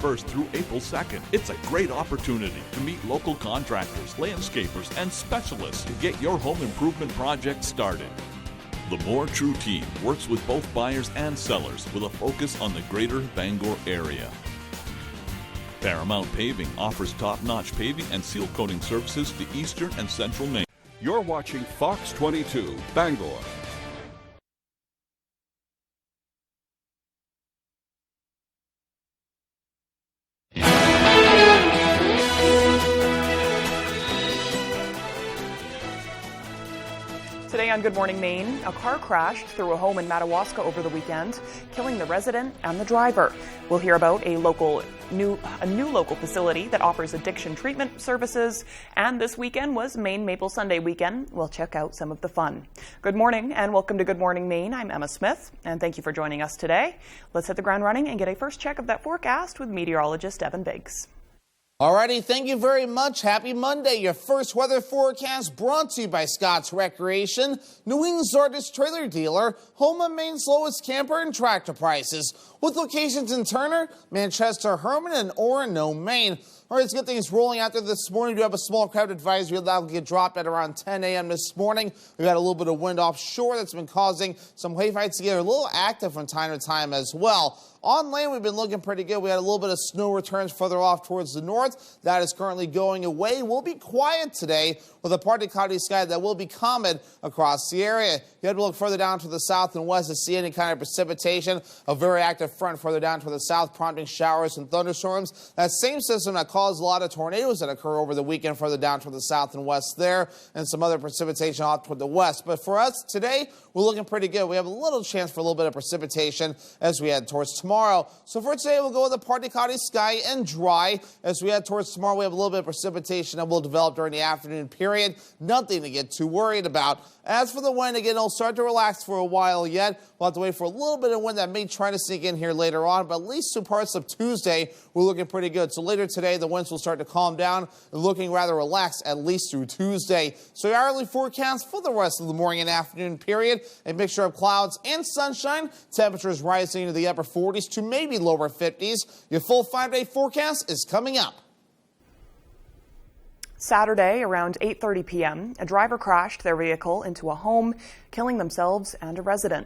1st through April 2nd. It's a great opportunity to meet local contractors, landscapers, and specialists to get your home improvement project started. The More True team works with both buyers and sellers with a focus on the greater Bangor area. Paramount Paving offers top-notch paving and seal coating services to Eastern and Central Maine. You're watching Fox 22, Bangor. Today on Good Morning Maine, a car crashed through a home in Madawaska over the weekend, killing the resident and the driver. We'll hear about a new local facility that offers addiction treatment services, and this weekend was Maine Maple Sunday weekend. We'll check out some of the fun. Good morning and welcome to Good Morning Maine. I'm Emma Smith, and thank you for joining us today. Let's hit the ground running and get a first check of that forecast with meteorologist Evan Biggs. Alrighty, thank you very much. Happy Monday. Your first weather forecast brought to you by Scott's Recreation, New England's largest trailer dealer, home of Maine's lowest camper and tractor prices, with locations in Turner, Manchester, Herman, and Orono, Maine. All right, let's get things rolling out there this morning. We do have a small crowd advisory that will get dropped at around 10 a.m. this morning. We've had a little bit of wind offshore that's been causing some wave heights to get a little active from time to time as well. On land, we've been looking pretty good. We had a little bit of snow returns further off towards the north. That is currently going away. We'll be quiet today with a partly cloudy sky that will be common across the area. You had to look further down to the south and west to see any kind of precipitation. A very active front further down to the south, prompting showers and thunderstorms. That same system that caused a lot of tornadoes that occur over the weekend further down to the south and west there, and some other precipitation off toward the west. But for us today, we're looking pretty good. We have a little chance for a little bit of precipitation as we head towards tomorrow. So for today, we'll go with a partly cloudy sky and dry. As we head towards tomorrow, we have a little bit of precipitation that will develop during the afternoon period. Nothing to get too worried about. As for the wind, again, it'll start to relax for a while yet. We'll have to wait for a little bit of wind that may try to sneak in here later on, but at least through parts of Tuesday, we're looking pretty good. So later today, the winds will start to calm down and looking rather relaxed at least through Tuesday. So your hourly forecast for the rest of the morning and afternoon period, a mixture of clouds and sunshine. Temperatures rising into the upper 40s to maybe lower 50s. Your full 5-day forecast is coming up. Saturday, around 8:30 p.m., a driver crashed their vehicle into a home, killing themselves and a resident.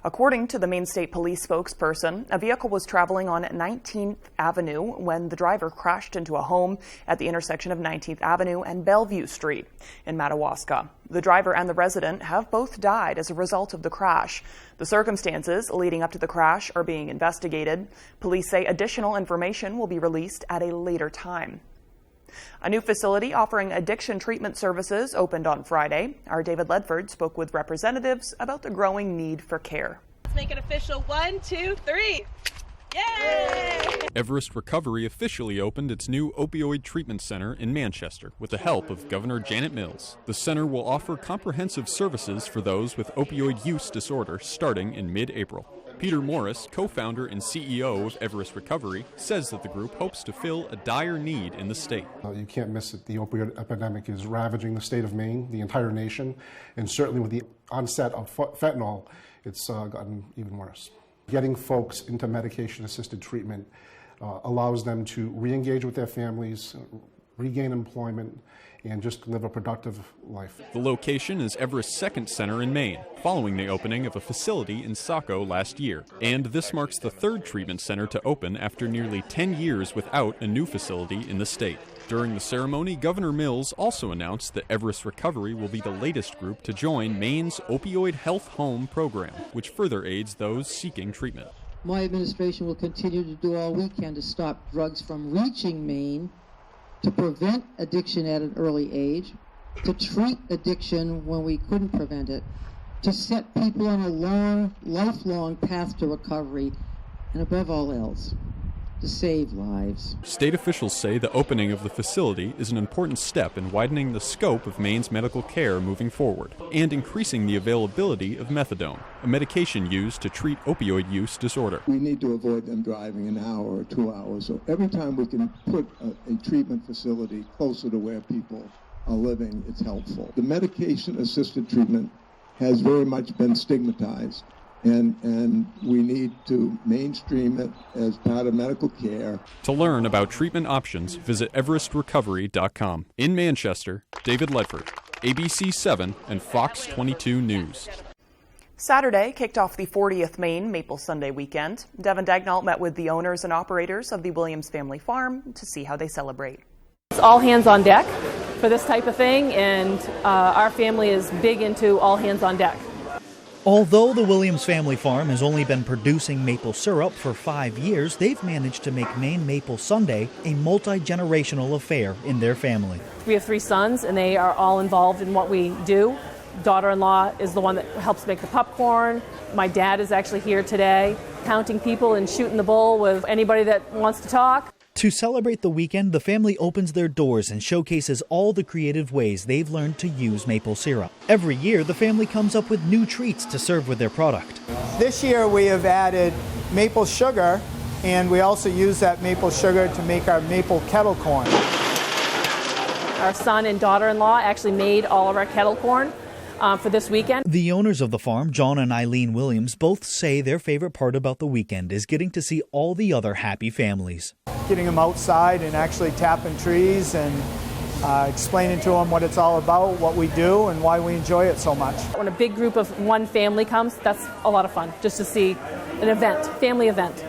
According to the Maine State Police spokesperson, a vehicle was traveling on 19th Avenue when the driver crashed into a home at the intersection of 19th Avenue and Bellevue Street in Madawaska. The driver and the resident have both died as a result of the crash. The circumstances leading up to the crash are being investigated. Police say additional information will be released at a later time. A new facility offering addiction treatment services opened on Friday. Our David Ledford spoke with representatives about the growing need for care. Let's make it official. 1, 2, 3. Yay! Everest Recovery officially opened its new opioid treatment center in Manchester with the help of Governor Janet Mills. The center will offer comprehensive services for those with opioid use disorder starting in mid-April. Peter Morris, co-founder and CEO of Everest Recovery, says that the group hopes to fill a dire need in the state. You can't miss it. The opioid epidemic is ravaging the state of Maine, the entire nation, and certainly with the onset of fentanyl, it's gotten even worse. Getting folks into medication-assisted treatment allows them to re-engage with their families, regain employment, and just live a productive life. The location is Everest's second center in Maine, following the opening of a facility in Saco last year. And this marks the third treatment center to open after nearly 10 years without a new facility in the state. During the ceremony, Governor Mills also announced that Everest Recovery will be the latest group to join Maine's Opioid Health Home program, which further aids those seeking treatment. My administration will continue to do all we can to stop drugs from reaching Maine, to prevent addiction at an early age, to treat addiction when we couldn't prevent it, to set people on a lifelong path to recovery, and above all else, to save lives. State officials say the opening of the facility is an important step in widening the scope of Maine's medical care moving forward and increasing the availability of methadone, a medication used to treat opioid use disorder. We need to avoid them driving an hour or 2 hours. So every time we can put a treatment facility closer to where people are living, it's helpful. The medication-assisted treatment has very much been stigmatized. and we need to mainstream it as part of medical care. To learn about treatment options, visit everestrecovery.com. In Manchester, David Ledford, ABC 7 and Fox 22 News. Saturday kicked off the 40th Maine Maple Sunday weekend. Devin Dagnall met with the owners and operators of the Williams family farm to see how they celebrate. It's all hands on deck for this type of thing, and our family is big into all hands on deck. Although the Williams family farm has only been producing maple syrup for 5 years, they've managed to make Maine Maple Sunday a multi-generational affair in their family. We have 3 sons, and they are all involved in what we do. Daughter-in-law is the one that helps make the popcorn. My dad is actually here today, counting people and shooting the bull with anybody that wants to talk. To celebrate the weekend, the family opens their doors and showcases all the creative ways they've learned to use maple syrup. Every year, the family comes up with new treats to serve with their product. This year, we have added maple sugar, and we also use that maple sugar to make our maple kettle corn. Our son and daughter-in-law actually made all of our kettle corn for this weekend. The owners of the farm, John and Eileen Williams, both say their favorite part about the weekend is getting to see all the other happy families. Getting them outside and actually tapping trees and explaining to them what it's all about, what we do, and why we enjoy it so much. When a big group of one family comes, that's a lot of fun, just to see an event, family event.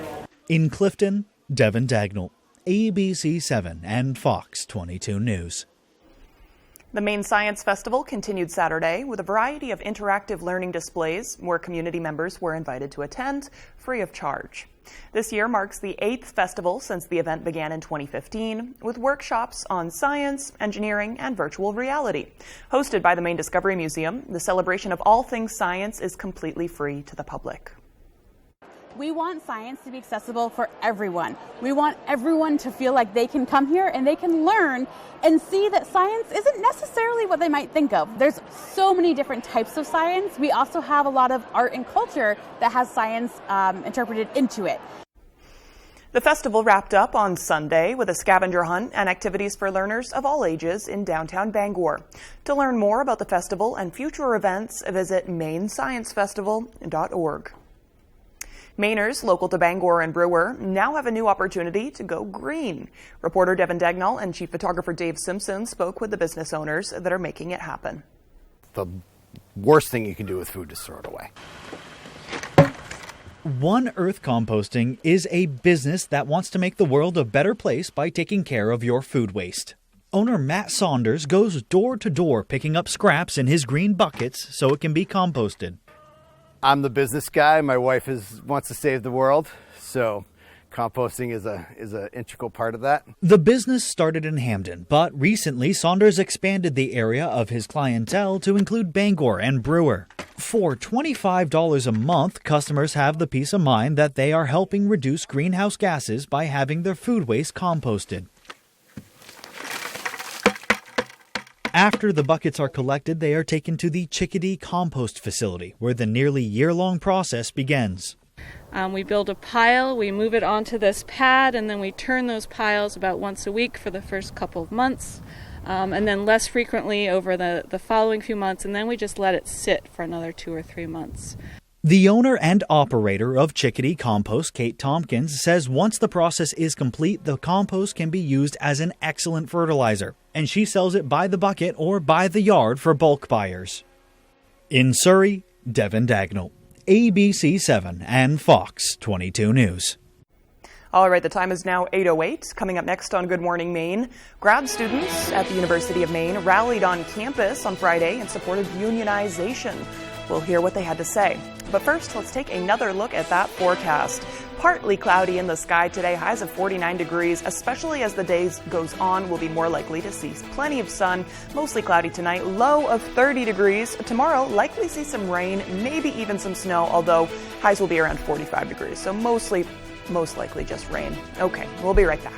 In Clifton, Devin Dagnall, ABC 7 and Fox 22 News. The Maine Science Festival continued Saturday with a variety of interactive learning displays where community members were invited to attend free of charge. This year marks the 8th festival since the event began in 2015, with workshops on science, engineering, and virtual reality. Hosted by the Maine Discovery Museum, the celebration of all things science is completely free to the public. We want science to be accessible for everyone. We want everyone to feel like they can come here and they can learn and see that science isn't necessarily what they might think of. There's so many different types of science. We also have a lot of art and culture that has science interpreted into it. The festival wrapped up on Sunday with a scavenger hunt and activities for learners of all ages in downtown Bangor. To learn more about the festival and future events, visit mainsciencefestival.org. Mainers local to Bangor and Brewer now have a new opportunity to go green. Reporter Devin Dagnall and chief photographer Dave Simpson spoke with the business owners that are making it happen. The worst thing you can do with food is throw it away. One Earth Composting is a business that wants to make the world a better place by taking care of your food waste. Owner Matt Saunders goes door to door picking up scraps in his green buckets so it can be composted. I'm the business guy. My wife wants to save the world, so composting is an integral part of that. The business started in Hamden, but recently Saunders expanded the area of his clientele to include Bangor and Brewer. For $25 a month, customers have the peace of mind that they are helping reduce greenhouse gases by having their food waste composted. After the buckets are collected, they are taken to the Chickadee Compost Facility, where the nearly year-long process begins. We build a pile, we move it onto this pad, and then we turn those piles about once a week for the first couple of months, and then less frequently over the following few months, and then we just let it sit for another 2 or 3 months. The owner and operator of Chickadee Compost, Kate Tompkins, says once the process is complete, the compost can be used as an excellent fertilizer, and she sells it by the bucket or by the yard for bulk buyers. In Surrey, Devin Dagnall, ABC 7 and Fox 22 News. All right, the time is now 8:08. Coming up next on Good Morning Maine, grad students at the University of Maine rallied on campus on Friday in support of unionization. We'll hear what they had to say. But first, let's take another look at that forecast. Partly cloudy in the sky today, highs of 49 degrees, especially as the day goes on. We'll be more likely to see plenty of sun, mostly cloudy tonight, low of 30 degrees. Tomorrow, likely see some rain, maybe even some snow, although highs will be around 45 degrees. So most likely just rain. Okay, we'll be right back.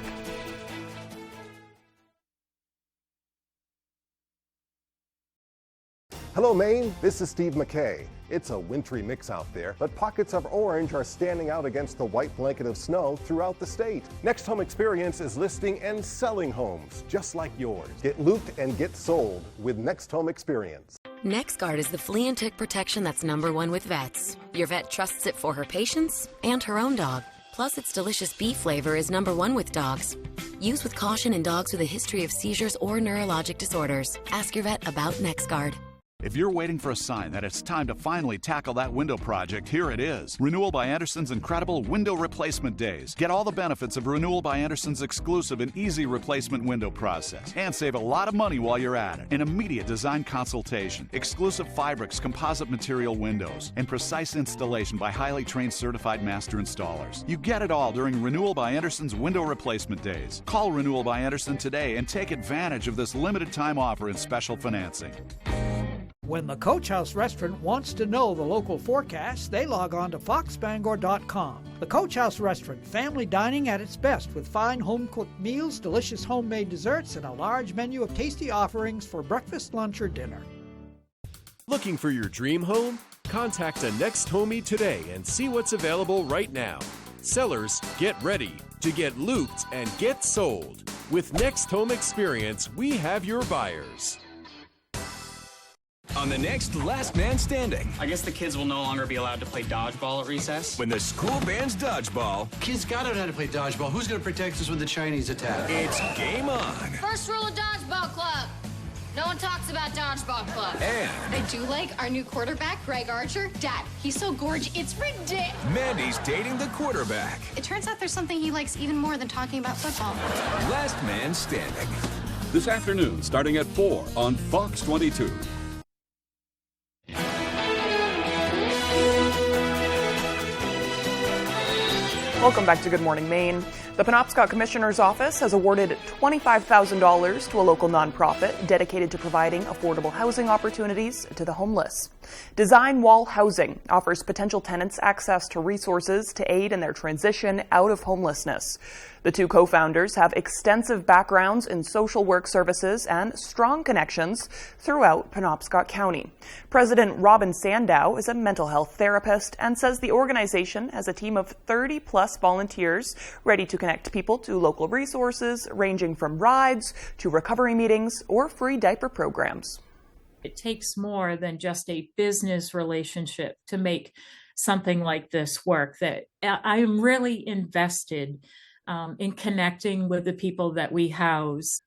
Hello, Maine. This is Steve McKay. It's a wintry mix out there, but pockets of orange are standing out against the white blanket of snow throughout the state. Next Home Experience is listing and selling homes just like yours. Get looped and get sold with Next Home Experience. NexGard is the flea and tick protection that's #1 with vets. Your vet trusts it for her patients and her own dog. Plus, its delicious beef flavor is #1 with dogs. Use with caution in dogs with a history of seizures or neurologic disorders. Ask your vet about NexGard. If you're waiting for a sign that it's time to finally tackle that window project, here it is. Renewal by Anderson's incredible window replacement days. Get all the benefits of Renewal by Anderson's exclusive and easy replacement window process. And save a lot of money while you're at it. An immediate design consultation, exclusive Fibrix composite material windows, and precise installation by highly trained certified master installers. You get it all during Renewal by Anderson's window replacement days. Call Renewal by Anderson today and take advantage of this limited time offer and special financing. When the Coach House Restaurant wants to know the local forecast, they log on to foxbangor.com. The Coach House Restaurant, family dining at its best with fine home-cooked meals, delicious homemade desserts, and a large menu of tasty offerings for breakfast, lunch, or dinner. Looking for your dream home? Contact a Next Homie today and see what's available right now. Sellers, get ready to get looped and get sold. With Next Home Experience, we have your buyers. On the next Last Man Standing. I guess the kids will no longer be allowed to play dodgeball at recess. When the school bans dodgeball. Kids gotta know how to play dodgeball. Who's gonna protect us when the Chinese attack? It's game on. First rule of Dodgeball Club. No one talks about Dodgeball Club. And I do like our new quarterback, Greg Archer. Dad, he's so gorgeous. It's ridiculous. Mandy's dating the quarterback. It turns out there's something he likes even more than talking about football. Last Man Standing. This afternoon, starting at 4 on Fox 22. Welcome back to Good Morning Maine. The Penobscot Commissioner's Office has awarded $25,000 to a local nonprofit dedicated to providing affordable housing opportunities to the homeless. Design Wall Housing offers potential tenants access to resources to aid in their transition out of homelessness. The two co-founders have extensive backgrounds in social work services and strong connections throughout Penobscot County. President Robin Sandow is a mental health therapist and says the organization has a team of 30-plus volunteers ready to connect people to local resources ranging from rides to recovery meetings or free diaper programs. It takes more than just a business relationship to make something like this work. That I am really invested in connecting with the people that we house.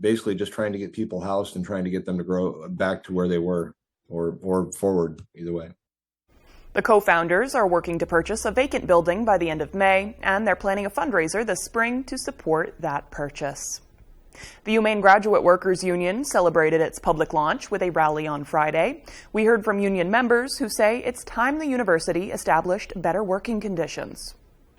Basically just trying to get people housed and trying to get them to grow back to where they were or forward, either way. The co-founders are working to purchase a vacant building by the end of May, and they're planning a fundraiser this spring to support that purchase. The UMaine Graduate Workers Union celebrated its public launch with a rally on Friday. We heard from union members who say it's time the university established better working conditions.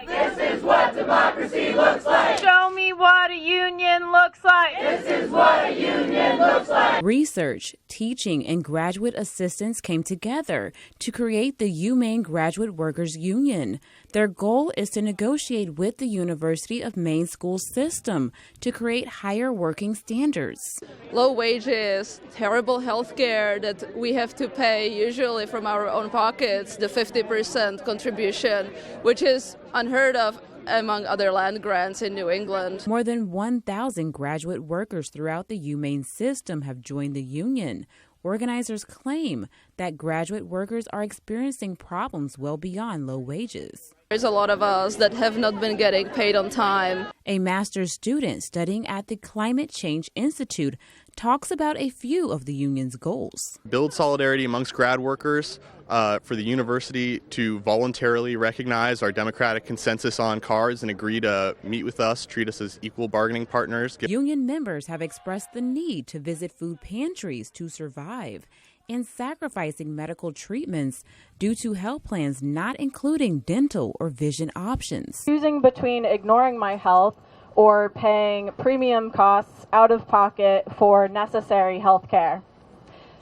This is what democracy looks like. Show me what a union looks like. This is what a union looks like. Research, teaching, and graduate assistants came together to create the UMaine Graduate Workers Union. Their goal is to negotiate with the University of Maine school system to create higher working standards. Low wages, terrible health care that we have to pay usually from our own pockets, the 50% contribution, which is unheard of among other land grants in New England. More than 1,000 graduate workers throughout the UMaine system have joined the union. Organizers claim that graduate workers are experiencing problems well beyond low wages. There's a lot of us that have not been getting paid on time. A master's student studying at the Climate Change Institute talks about a few of the union's goals. Build solidarity amongst grad workers, for the university to voluntarily recognize our democratic consensus on cards and agree to meet with us, treat us as equal bargaining partners. Union members have expressed the need to visit food pantries to survive and sacrificing medical treatments due to health plans not including dental or vision options. Choosing between ignoring my health or paying premium costs out of pocket for necessary health care.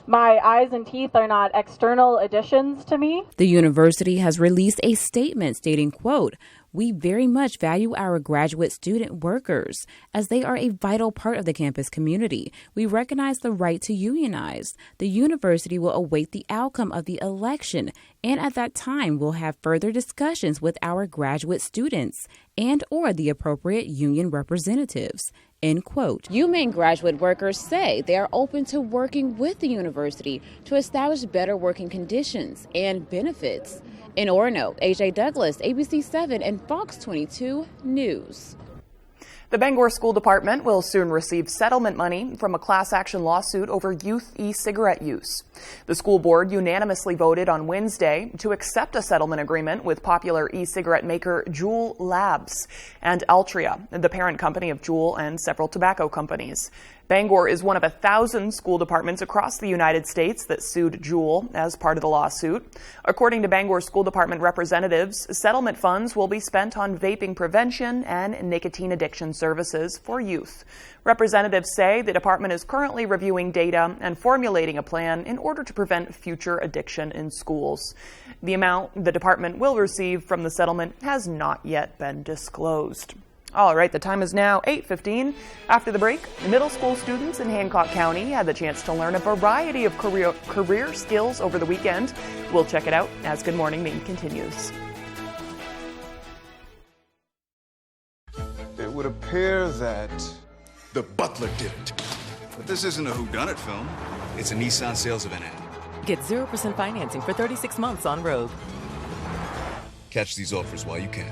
My eyes and teeth are not external additions to me. The university has released a statement stating, quote, We very much value our graduate student workers, as they are a vital part of the campus community. We recognize the right to unionize. The university will await the outcome of the election, and at that time we'll have further discussions with our graduate students and or the appropriate union representatives. End quote. UMaine graduate workers say they are open to working with the university to establish better working conditions and benefits. In Orono, AJ Douglas, ABC 7 and Fox 22 News. The Bangor School Department will soon receive settlement money from a class action lawsuit over youth e-cigarette use. The school board unanimously voted on Wednesday to accept a settlement agreement with popular e-cigarette maker Juul Labs and Altria, the parent company of Juul and several tobacco companies. Bangor is one of 1,000 school departments across the United States that sued Juul as part of the lawsuit. According to Bangor School Department representatives, settlement funds will be spent on vaping prevention and nicotine addiction services for youth. Representatives say the department is currently reviewing data and formulating a plan in order to prevent future addiction in schools. The amount the department will receive from the settlement has not yet been disclosed. All right, the time is now 8:15. After the break, middle school students in Hancock County had the chance to learn a variety of career skills over the weekend. We'll check it out as Good Morning Maine continues. It would appear that the butler did it. But this isn't a whodunit film. It's a Nissan sales event ad. Get 0% financing for 36 months on Rogue. Catch these offers while you can.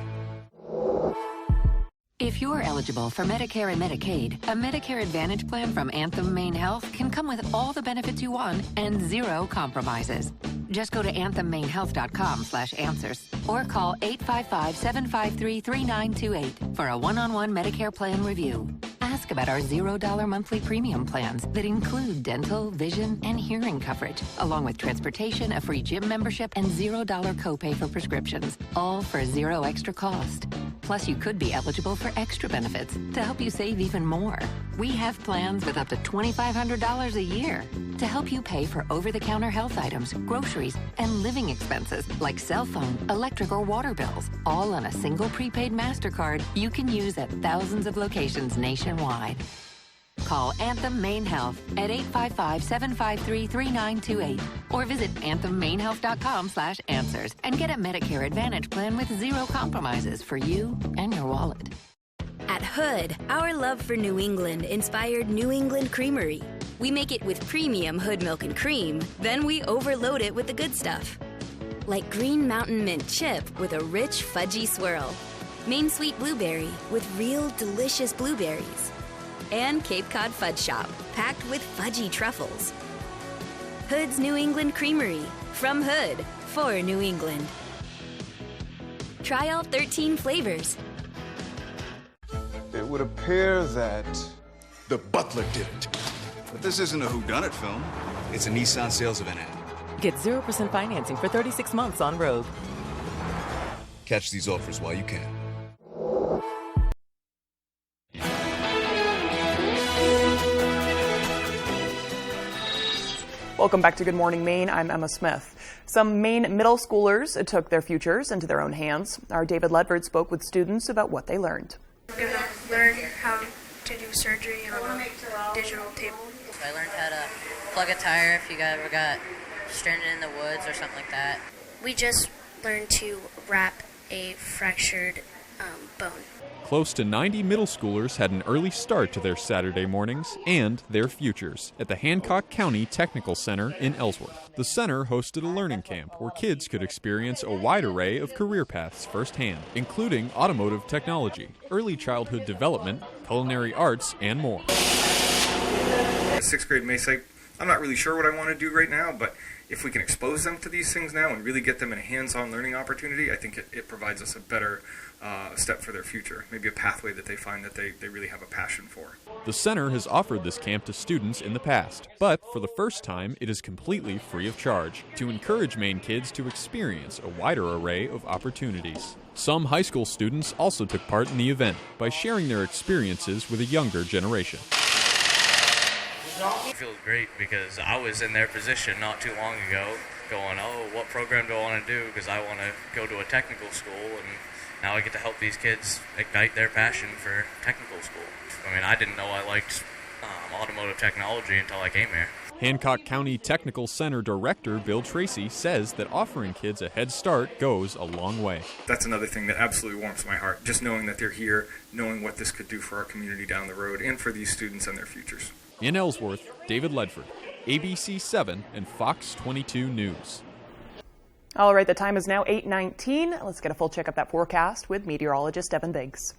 If you're eligible for Medicare and Medicaid, a Medicare Advantage plan from Anthem Maine Health can come with all the benefits you want and zero compromises. Just go to anthemmainhealth.com/answers or call 855-753-3928 for a one-on-one Medicare plan review. Ask about our $0 monthly premium plans that include dental, vision, and hearing coverage, along with transportation, a free gym membership, and $0 copay for prescriptions, all for zero extra cost. Plus, you could be eligible for extra benefits to help you save even more. We have plans with up to $2,500 a year to help you pay for over-the-counter health items, groceries, and living expenses like cell phone, electric, or water bills, all on a single prepaid MasterCard you can use at thousands of locations nationwide. Call Anthem Maine Health at 855-753-3928 or visit anthemmainhealth.com/answers and get a Medicare Advantage plan with zero compromises for you and your wallet. At Hood, our love for New England inspired New England Creamery. We make it with premium Hood milk and cream, then we overload it with the good stuff. Like Green Mountain Mint chip with a rich fudgy swirl, Maine Sweet Blueberry with real delicious blueberries, and Cape Cod Fudge Shop, packed with fudgy truffles. Hood's New England Creamery, from Hood, for New England. Try all 13 flavors. it would appear that the butler did it. But this isn't a whodunit film. It's a Nissan sales event ad. Get 0% financing for 36 months on Rogue. Catch these offers while you can. Welcome back to Good Morning Maine. I'm Emma Smith. Some Maine middle schoolers took their futures into their own hands. Our David Ledford spoke with students about what they learned. I'm going to learn how to do surgery on a digital table. I learned how to plug a tire if you ever got stranded in the woods or something like that. We just learned to wrap a fractured bone. Close to 90 middle schoolers had an early start to their Saturday mornings and their futures at the Hancock County Technical Center in Ellsworth. The center hosted a learning camp where kids could experience a wide array of career paths firsthand, including automotive technology, early childhood development, culinary arts, and more. Sixth grade may say, I'm not really sure what I want to do right now, but if we can expose them to these things now and really get them in a hands-on learning opportunity, I think it provides us a better step for their future, maybe a pathway that they find that they really have a passion for. The center has offered this camp to students in the past, but for the first time, it is completely free of charge to encourage Maine kids to experience a wider array of opportunities. Some high school students also took part in the event by sharing their experiences with a younger generation. It feels great because I was in their position not too long ago going, oh, what program do I want to do? Because I want to go to a technical school and now I get to help these kids ignite their passion for technical school. I mean, I didn't know I liked automotive technology until I came here. Hancock County Technical Center Director Bill Tracy says that offering kids a head start goes a long way. That's another thing that absolutely warms my heart, just knowing that they're here, knowing what this could do for our community down the road and for these students and their futures. In Ellsworth, David Ledford, ABC 7 and Fox 22 News. All right, the time is now 8:19. Let's get a full check of that forecast with meteorologist Evan Biggs.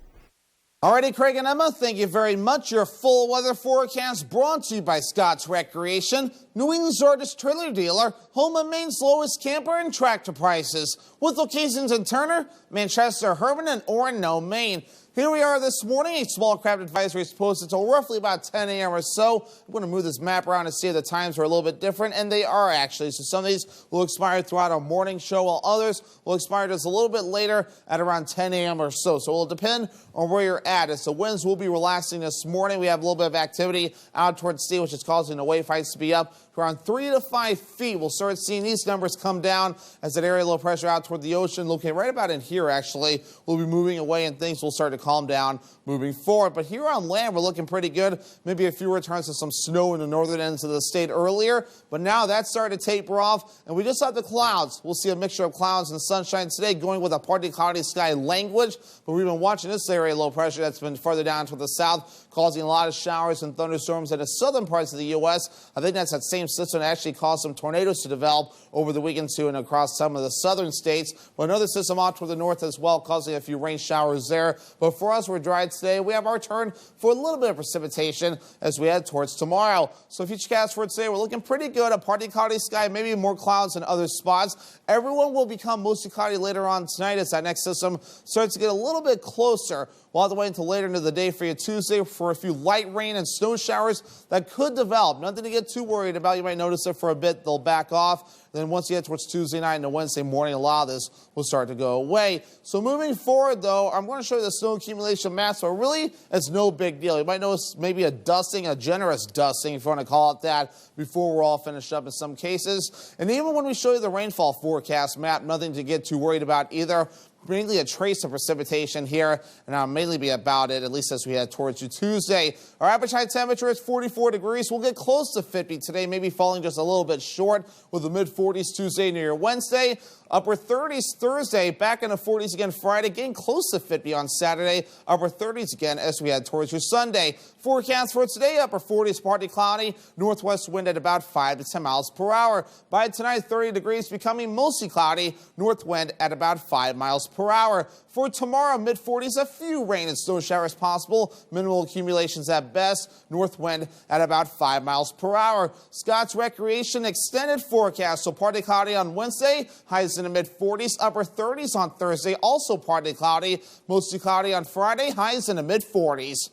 Alrighty, Craig and Emma, thank you very much. Your full weather forecast brought to you by Scott's Recreation, New England's largest trailer dealer, home of Maine's lowest camper and tractor prices, with locations in Turner, Manchester, Herman, and Orono, Maine. Here we are this morning. A small craft advisory is posted until roughly about 10 a.m. or so. I'm going to move this map around to see if the times are a little bit different, and they are actually. So some of these will expire throughout our morning show, while others will expire just a little bit later at around 10 a.m. or so. So it will depend on where you're at. As the winds will be relaxing this morning, we have a little bit of activity out towards sea, which is causing the wave heights to be up to around 3 to 5 feet. We'll start seeing these numbers come down as that area of low pressure out toward the ocean, located right about in here, actually, will be moving away, and things will start to calm down moving forward. But here on land, we're looking pretty good. Maybe a few returns to some snow in the northern ends of the state earlier, but now that's starting to taper off, and we just have the clouds. We'll see a mixture of clouds and sunshine today, going with a partly cloudy sky language, but we've been watching this area of low pressure that's been further down to the south, causing a lot of showers and thunderstorms in the southern parts of the U.S. I think that's that same system that actually caused some tornadoes to develop over the weekend too and across some of the southern states. But another system off toward the north as well, causing a few rain showers there. But for us, we're dry today. We have our turn for a little bit of precipitation as we head towards tomorrow. So futurecast for today, we're looking pretty good. A partly cloudy sky, maybe more clouds in other spots. Everyone will become mostly cloudy later on tonight as that next system starts to get a little bit closer. We'll have to wait until later into the day for you Tuesday for a few light rain and snow showers that could develop. Nothing to get too worried about. You might notice it for a bit. They'll back off. Then once you get towards Tuesday night and Wednesday morning, a lot of this will start to go away. So moving forward, though, I'm going to show you the snow accumulation maps, but really, it's no big deal. You might notice maybe a dusting, a generous dusting, if you want to call it that, before we're all finished up in some cases. And even when we show you the rainfall forecast map, nothing to get too worried about either. Mainly a trace of precipitation here, and I'll mainly be about it, at least as we head towards you Tuesday. Our average high temperature is 44 degrees. We'll get close to 50 today, maybe falling just a little bit short with the mid-40s Tuesday near Wednesday. Upper 30s Thursday, back in the 40s again Friday, getting close to 50 on Saturday. Upper 30s again as we head towards your Sunday. Forecast for today, upper 40s, partly cloudy, northwest wind at about 5 to 10 miles per hour. By tonight, 30 degrees, becoming mostly cloudy, north wind at about 5 miles per hour. For tomorrow, mid-40s, a few rain and snow showers possible, minimal accumulations at best, north wind at about 5 miles per hour. Scott's Recreation extended forecast, so partly cloudy on Wednesday, highs in the mid-40s, upper 30s on Thursday, also partly cloudy, mostly cloudy on Friday, highs in the mid-40s.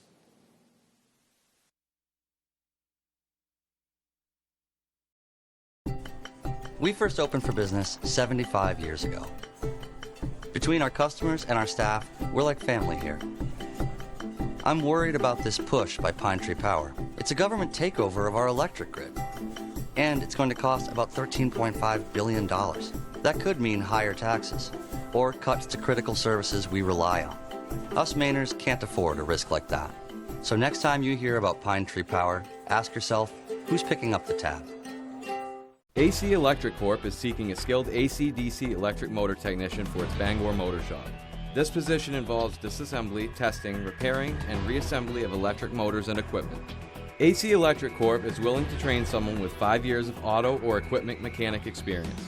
We first opened for business 75 years ago. Between our customers and our staff, we're like family here. I'm worried about this push by Pine Tree Power. It's a government takeover of our electric grid. And it's going to cost about $13.5 billion. That could mean higher taxes or cuts to critical services we rely on. Us Mainers can't afford a risk like that. So next time you hear about Pine Tree Power, ask yourself, who's picking up the tab? AC Electric Corp is seeking a skilled AC/DC electric motor technician for its Bangor motor shop. This position involves disassembly, testing, repairing, and reassembly of electric motors and equipment. AC Electric Corp is willing to train someone with 5 years of auto or equipment mechanic experience.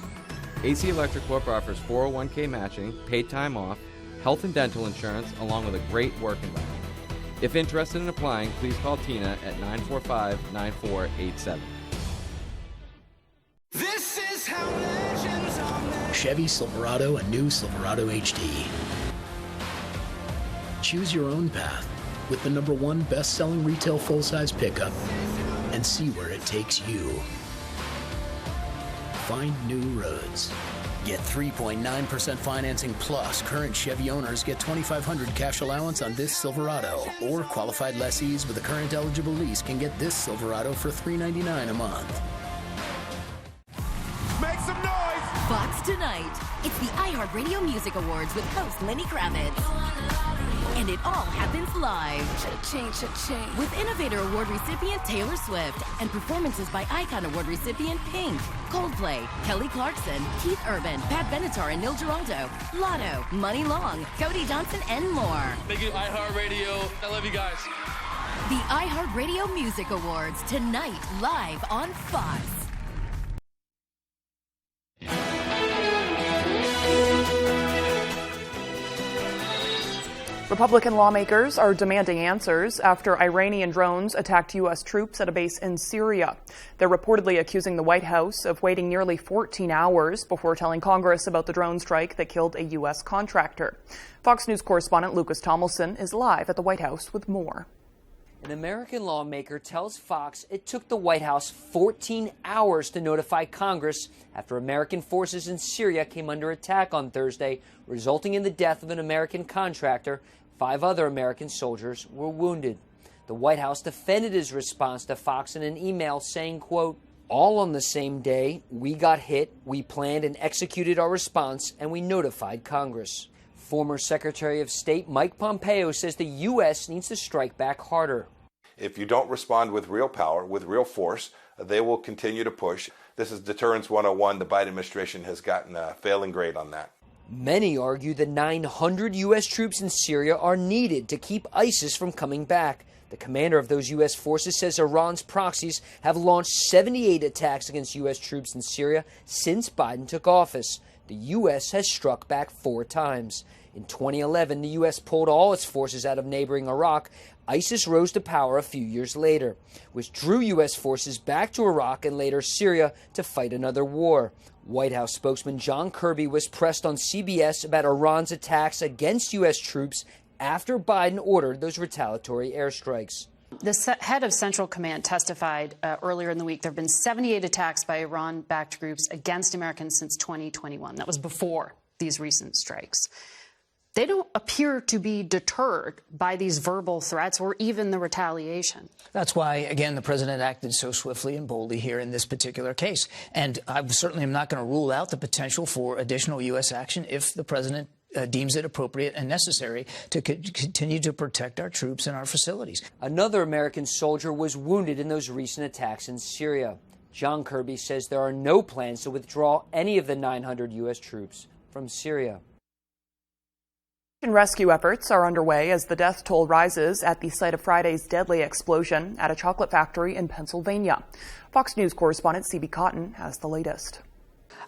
AC Electric Corp offers 401k matching, paid time off, health and dental insurance, along with a great work environment. If interested in applying, please call Tina at 945-9487. This is how legends are made. Chevy Silverado and new Silverado HD. Choose your own path with the #1 best-selling retail full-size pickup and see where it takes you. Find new roads. Get 3.9% financing plus current Chevy owners get $2,500 cash allowance on this Silverado, or qualified lessees with a current eligible lease can get this Silverado for $399 a month. Make some noise! Fox tonight. It's the iHeartRadio Music Awards with host Lenny Kravitz. And it all happens live. Cha-ching. With Innovator Award recipient Taylor Swift and performances by Icon Award recipient Pink, Coldplay, Kelly Clarkson, Keith Urban, Pat Benatar and Neil Giraldo, Lotto, Money Long, Cody Johnson, and more. Thank you, iHeartRadio. I love you guys. The iHeartRadio Music Awards tonight live on Fox. Republican lawmakers are demanding answers after Iranian drones attacked U.S. troops at a base in Syria. They're reportedly accusing the White House of waiting nearly 14 hours before telling Congress about the drone strike that killed a U.S. contractor. Fox News correspondent Lucas Tomlinson is live at the White House with more. An American lawmaker tells Fox it took the White House 14 hours to notify Congress after American forces in Syria came under attack on Thursday, resulting in the death of an American contractor. 5 other American soldiers were wounded. The White House defended his response to Fox in an email saying, quote, "All on the same day, we got hit, we planned and executed our response, and we notified Congress." Former Secretary of State Mike Pompeo says the U.S. needs to strike back harder. If you don't respond with real power, with real force, they will continue to push. This is Deterrence 101. The Biden administration has gotten a failing grade on that. Many argue the 900 U.S. troops in Syria are needed to keep ISIS from coming back. The commander of those U.S. forces says Iran's proxies have launched 78 attacks against U.S. troops in Syria since Biden took office. The U.S. has struck back 4 times. In 2011, the U.S. pulled all its forces out of neighboring Iraq. ISIS rose to power a few years later, which drew U.S. forces back to Iraq and later Syria to fight another war. White House spokesman John Kirby was pressed on CBS about Iran's attacks against U.S. troops after Biden ordered those retaliatory airstrikes. The head of Central Command testified earlier in the week there have been 78 attacks by Iran-backed groups against Americans since 2021. That was before these recent strikes. They don't appear to be deterred by these verbal threats or even the retaliation. That's why, again, the president acted so swiftly and boldly here in this particular case. And I certainly am not going to rule out the potential for additional U.S. action if the president deems it appropriate and necessary to continue to protect our troops and our facilities. Another American soldier was wounded in those recent attacks in Syria. John Kirby says there are no plans to withdraw any of the 900 U.S. troops from Syria. Rescue efforts are underway as the death toll rises at the site of Friday's deadly explosion at a chocolate factory in Pennsylvania. Fox News correspondent CB Cotton has the latest.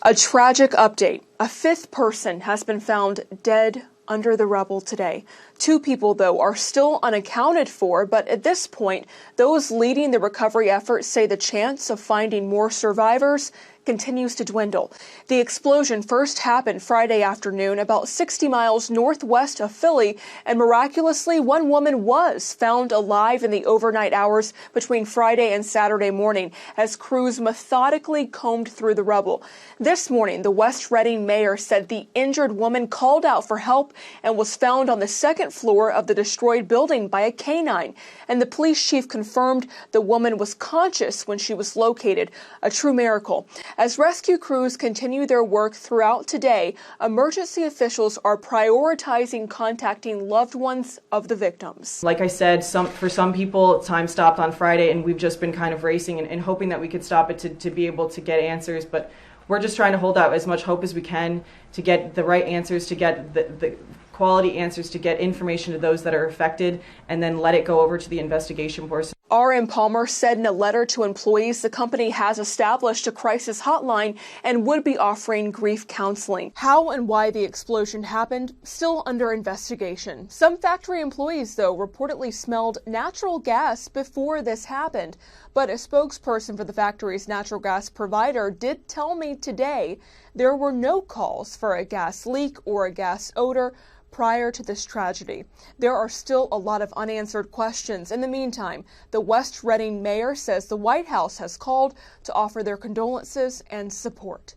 A tragic update. A 5th person has been found dead under the rubble today. 2 people, though, are still unaccounted for, but at this point, those leading the recovery effort say the chance of finding more survivors continues to dwindle. The explosion first happened Friday afternoon about 60 miles northwest of Philly, and miraculously, one woman was found alive in the overnight hours between Friday and Saturday morning as crews methodically combed through the rubble. This morning, the West Reading mayor said the injured woman called out for help and was found on the 2nd floor of the destroyed building by a canine, and the police chief confirmed the woman was conscious when she was located, a true miracle. As rescue crews continue their work throughout today, emergency officials are prioritizing contacting loved ones of the victims. Like I said, for some people, time stopped on Friday, and we've just been kind of racing and hoping that we could stop it to be able to get answers. But we're just trying to hold out as much hope as we can to get the right answers, to get the quality answers, to get information to those that are affected, and then let it go over to the investigation force. R.M. Palmer said in a letter to employees the company has established a crisis hotline and would be offering grief counseling. How and why the explosion happened, still under investigation. Some factory employees, though, reportedly smelled natural gas before this happened. But a spokesperson for the factory's natural gas provider did tell me today there were no calls for a gas leak or a gas odor prior to this tragedy. There are still a lot of unanswered questions. In the meantime, the West Reading mayor says the White House has called to offer their condolences and support.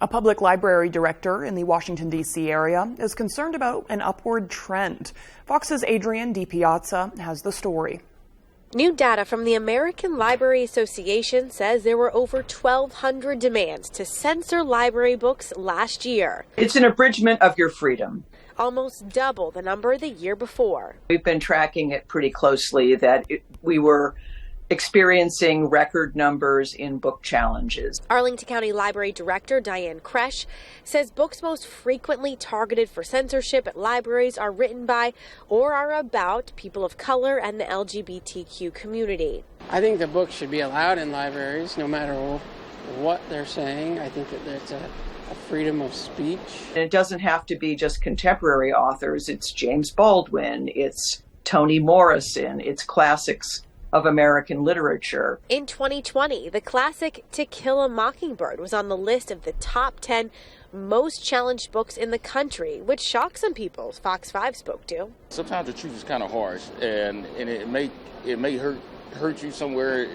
A public library director in the Washington, D.C. area is concerned about an upward trend. Fox's Adrian DiPiazza has the story. New data from the American Library Association says there were over 1,200 demands to censor library books last year. It's an abridgment of your freedom. Almost double the number the year before. We've been tracking it pretty closely that we were experiencing record numbers in book challenges. Arlington County Library Director Diane Kresh says books most frequently targeted for censorship at libraries are written by or are about people of color and the LGBTQ community. I think the books should be allowed in libraries no matter what they're saying. I think that there's a freedom of speech. And it doesn't have to be just contemporary authors. It's James Baldwin, it's Toni Morrison, it's classics of American literature. In 2020, the classic To Kill a Mockingbird was on the list of the top 10 most challenged books in the country, which shocked some people, Fox 5 spoke to. Sometimes the truth is kind of harsh, and it may hurt you somewhere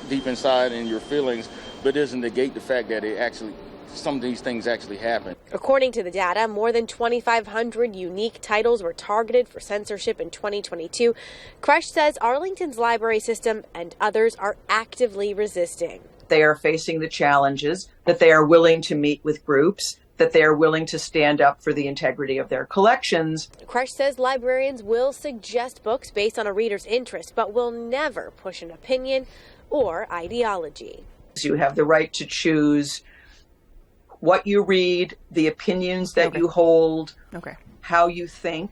deep inside in your feelings, but it doesn't negate the fact that some of these things actually happen. According to the data, more than 2,500 unique titles were targeted for censorship in 2022. Kresh says Arlington's library system and others are actively resisting. They are facing the challenges, that they are willing to meet with groups, that they are willing to stand up for the integrity of their collections. Kresh says librarians will suggest books based on a reader's interest, but will never push an opinion or ideology. You have the right to choose what you read, the opinions that you hold, how you think,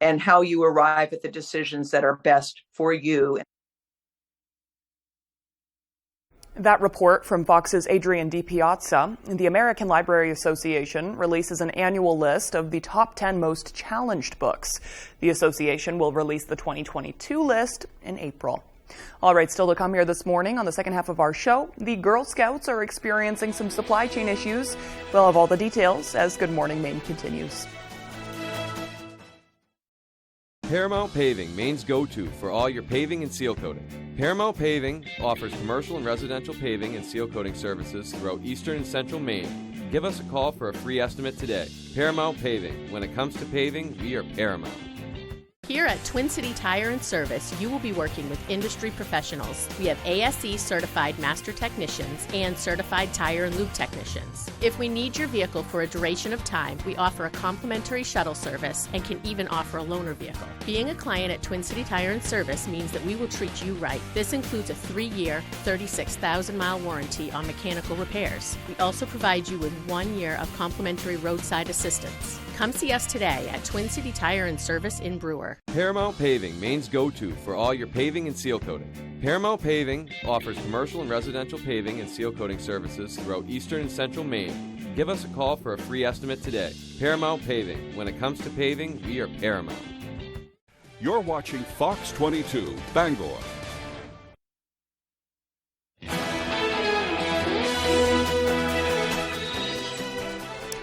and how you arrive at the decisions that are best for you. That report from Fox's Adrian Di Piazza. The American Library Association releases an annual list of the top 10 most challenged books. The association will release the 2022 list in April. All right, still to come here this morning on the second half of our show, the Girl Scouts are experiencing some supply chain issues. We'll have all the details as Good Morning Maine continues. Paramount Paving, Maine's go-to for all your paving and seal coating. Paramount Paving offers commercial and residential paving and seal coating services throughout eastern and central Maine. Give us a call for a free estimate today. Paramount Paving. When it comes to paving, we are Paramount. Here at Twin City Tire and Service, you will be working with industry professionals. We have ASE certified master technicians and certified tire and lube technicians. If we need your vehicle for a duration of time, we offer a complimentary shuttle service and can even offer a loaner vehicle. Being a client at Twin City Tire and Service means that we will treat you right. This includes a 3-year, 36,000-mile warranty on mechanical repairs. We also provide you with 1 year of complimentary roadside assistance. Come see us today at Twin City Tire and Service in Brewer. Paramount Paving, Maine's go-to for all your paving and seal coating. Paramount Paving offers commercial and residential paving and seal coating services throughout eastern and central Maine. Give us a call for a free estimate today. Paramount Paving. When it comes to paving, we are Paramount. You're watching Fox 22, Bangor.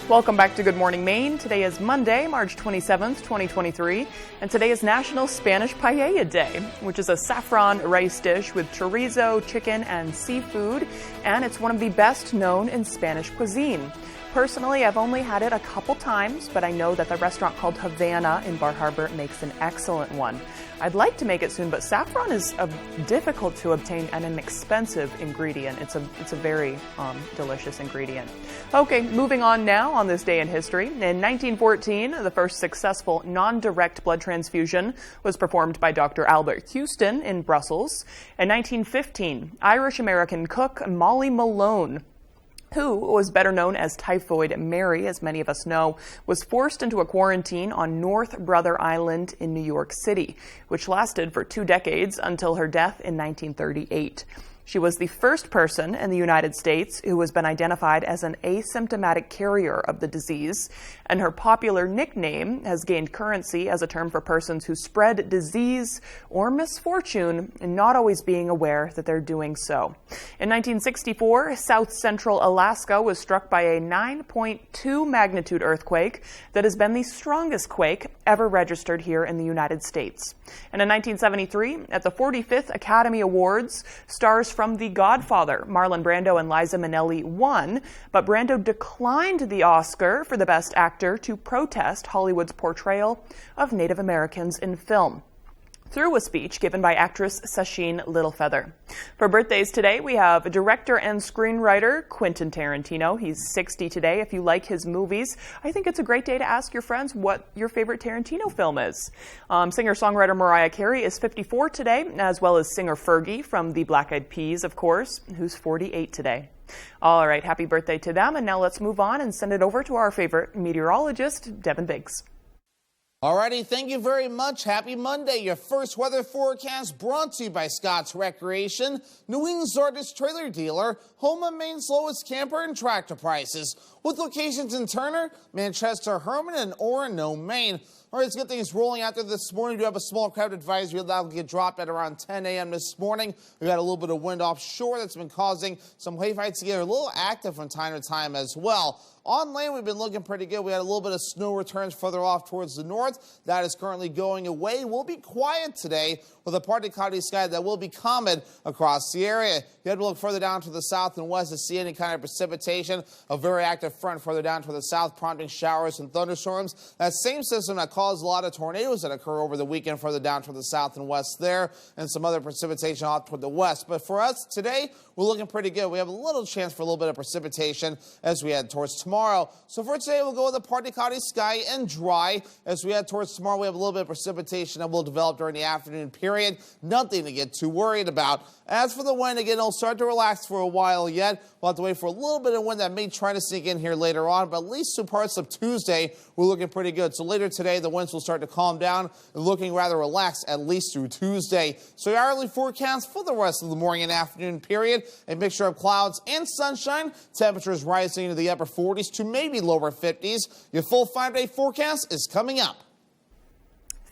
Welcome back to Good Morning Maine. Today is Monday, March 27th, 2023, and today is National Spanish Paella Day, which is a saffron rice dish with chorizo, chicken, and seafood, and it's one of the best known in Spanish cuisine. Personally, I've only had it a couple times, but I know that the restaurant called Havana in Bar Harbor makes an excellent one. I'd like to make it soon, but saffron is difficult to obtain and an expensive ingredient. It's a very delicious ingredient. Okay, moving on now on this day in history. In 1914, the first successful non-direct blood transfusion was performed by Dr. Albert Houston in Brussels. In 1915, Irish-American cook Molly Malone, who was better known as Typhoid Mary, as many of us know, was forced into a quarantine on North Brother Island in New York City, which lasted for 2 decades until her death in 1938. She was the first person in the United States who has been identified as an asymptomatic carrier of the disease, and her popular nickname has gained currency as a term for persons who spread disease or misfortune and not always being aware that they're doing so. In 1964, South Central Alaska was struck by a 9.2 magnitude earthquake that has been the strongest quake ever registered here in the United States. And in 1973, at the 45th Academy Awards, stars from The Godfather, Marlon Brando and Liza Minnelli, won, but Brando declined the Oscar for the Best Actor to protest Hollywood's portrayal of Native Americans in film. through a speech given by actress Sacheen Littlefeather. For birthdays today, we have director and screenwriter Quentin Tarantino. He's 60 today. If you like his movies, I think it's a great day to ask your friends what your favorite Tarantino film is. Singer-songwriter Mariah Carey is 54 today, as well as singer Fergie from the Black Eyed Peas, of course, who's 48 today. All right, happy birthday to them. And now let's move on and send it over to our favorite meteorologist, Devin Biggs. Alrighty, thank you very much. Happy Monday. Your first weather forecast brought to you by Scott's Recreation, New England's largest trailer dealer, home of Maine's lowest camper and tractor prices, with locations in Turner, Manchester, Herman, and Orono, Maine. All right, let's get things rolling out there this morning. We do have a small crowd advisory that will get dropped at around 10 a.m. this morning. We got a little bit of wind offshore that's been causing some wave heights to get a little active from time to time as well. On land, we've been looking pretty good. We had a little bit of snow returns further off towards the north. That is currently going away. We'll be quiet today with a partly cloudy sky that will be common across the area. You have to look further down to the south and west to see any kind of precipitation. A very active front further down to the south, prompting showers and thunderstorms. That same system that caused a lot of tornadoes that occur over the weekend further down to the south and west there, and some other precipitation off toward the west. But for us today, we're looking pretty good. We have a little chance for a little bit of precipitation as we head towards tomorrow. So for today, we'll go with a partly cloudy sky and dry. As we head towards tomorrow, we have a little bit of precipitation that will develop during the afternoon period. Nothing to get too worried about. As for the wind, again, it'll start to relax for a while yet. We'll have to wait for a little bit of wind that may try to sneak in here later on, but at least through parts of Tuesday, we're looking pretty good. So later today, the winds will start to calm down and looking rather relaxed at least through Tuesday. So your hourly forecast for the rest of the morning and afternoon period, a mixture of clouds and sunshine. Temperatures rising into the upper 40s to maybe lower 50s. Your full 5-day forecast is coming up.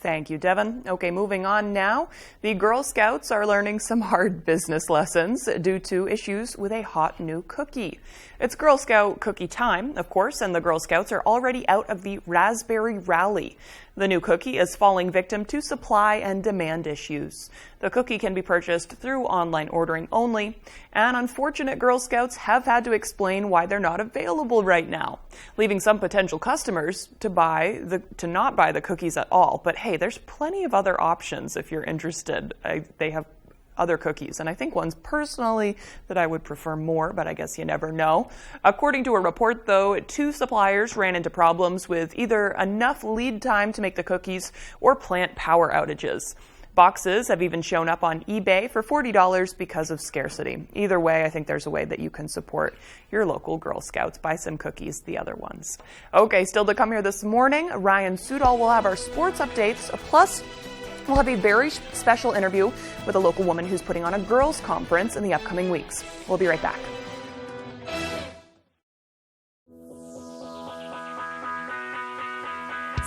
Thank you, Devin. Okay, moving on now. The Girl Scouts are learning some hard business lessons due to issues with a hot new cookie. It's Girl Scout cookie time, of course, and the Girl Scouts are already out of the Raspberry Rally. The new cookie is falling victim to supply and demand issues. The cookie can be purchased through online ordering only, and unfortunate Girl Scouts have had to explain why they're not available right now, leaving some potential customers to not buy the cookies at all. But hey, there's plenty of other options if you're interested. They have other cookies, and I think ones personally that I would prefer more, but I guess you never know. According to a report, though, 2 suppliers ran into problems with either enough lead time to make the cookies or plant power outages. Boxes have even shown up on eBay for $40 because of scarcity. Either way, I think there's a way that you can support your local Girl Scouts. Buy some cookies, the other ones. Okay, still to come here this morning, Ryan Sudol will have our sports updates, plus we'll have a very special interview with a local woman who's putting on a girls' conference in the upcoming weeks. We'll be right back.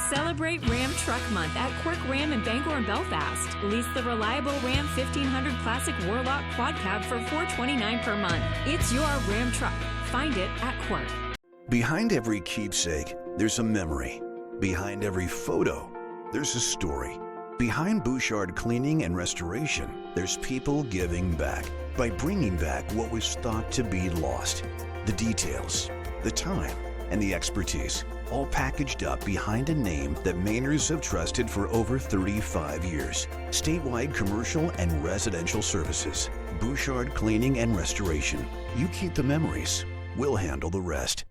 Celebrate Ram Truck Month at Quirk Ram in Bangor and Belfast. Lease the reliable Ram 1500 Classic Warlock Quad Cab for $429 per month. It's your Ram truck. Find it at Quirk. Behind every keepsake, there's a memory. Behind every photo, there's a story. Behind Bouchard Cleaning and Restoration, there's people giving back by bringing back what was thought to be lost. The details, the time, and the expertise, all packaged up behind a name that Mainers have trusted for over 35 years. Statewide commercial and residential services. Bouchard Cleaning and Restoration. You keep the memories. We'll handle the rest.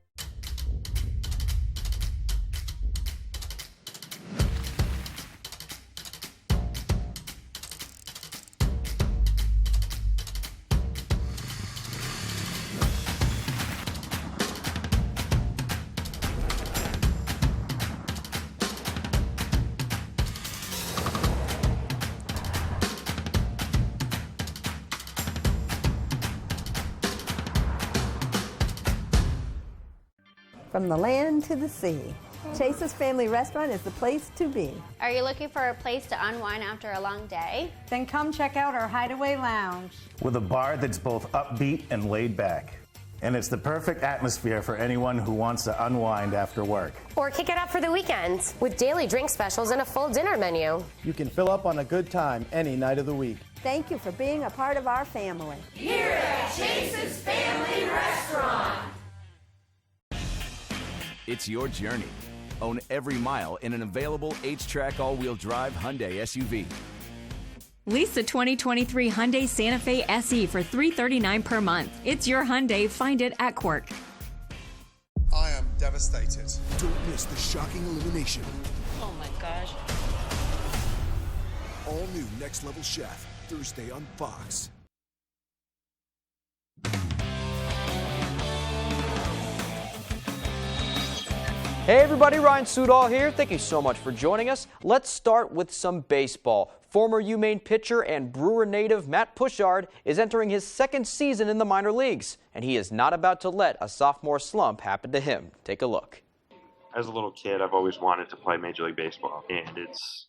From the land to the sea, Chase's Family Restaurant is the place to be. Are you looking for a place to unwind after a long day? Then come check out our Hideaway Lounge. With a bar that's both upbeat and laid back. And it's the perfect atmosphere for anyone who wants to unwind after work. Or kick it up for the weekends with daily drink specials and a full dinner menu. You can fill up on a good time any night of the week. Thank you for being a part of our family. Here at Chase's Family Restaurant. It's your journey. Own every mile in an available H-Track all-wheel drive Hyundai SUV. Lease the 2023 Hyundai Santa Fe SE for $339 per month. It's your Hyundai. Find it at Quirk. I am devastated. Don't miss the shocking elimination. Oh my gosh. All new Next Level Chef, Thursday on Fox. Hey everybody, Ryan Sudol here. Thank you so much for joining us. Let's start with some baseball. Former UMaine pitcher and Brewer native Matt Pushard is entering his second season in the minor leagues, and he is not about to let a sophomore slump happen to him. Take a look. As a little kid, I've always wanted to play Major League Baseball, and it's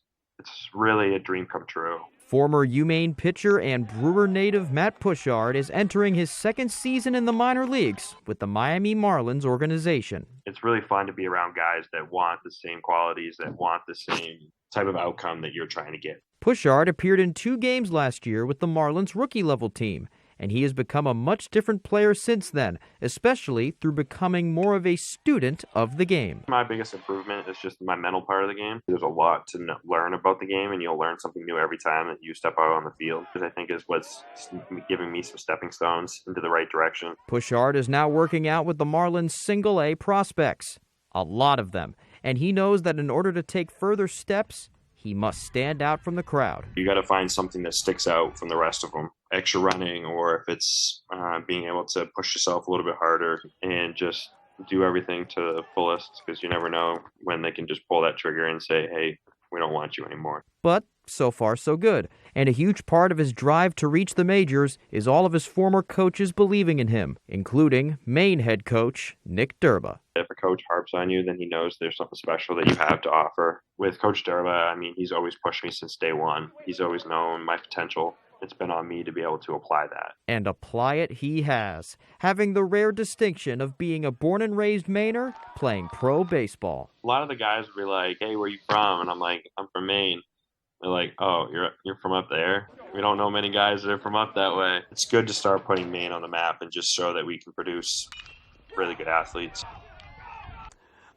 really a dream come true. Former UMaine pitcher and Brewer native Matt Pushard is entering his second season in the minor leagues with the Miami Marlins organization. It's really fun to be around guys that want the same qualities, that want the same type of outcome that you're trying to get. Pushard appeared in 2 games last year with the Marlins rookie-level team, and he has become a much different player since then, especially through becoming more of a student of the game. My biggest improvement is just my mental part of the game. There's a lot to learn about the game, and you'll learn something new every time that you step out on the field, which I think is what's giving me some stepping stones into the right direction. Pushard is now working out with the Marlins single-A prospects, a lot of them, and he knows that in order to take further steps, he must stand out from the crowd. You got to find something that sticks out from the rest of them. Extra running, or if it's being able to push yourself a little bit harder and just do everything to the fullest, because you never know when they can just pull that trigger and say, hey, we don't want you anymore. But so far so good. And a huge part of his drive to reach the majors is all of his former coaches believing in him, including Maine head coach Nick Durba. If a coach harps on you, then he knows there's something special that you have to offer. With Coach Durba, I mean, he's always pushed me since day one. He's always known my potential. It's been on me to be able to apply that. And apply it he has, having the rare distinction of being a born and raised Mainer playing pro baseball. A lot of the guys will be like, hey, where are you from? And I'm like, I'm from Maine. They're like, oh, you're from up there? We don't know many guys that are from up that way. It's good to start putting Maine on the map and just show that we can produce really good athletes.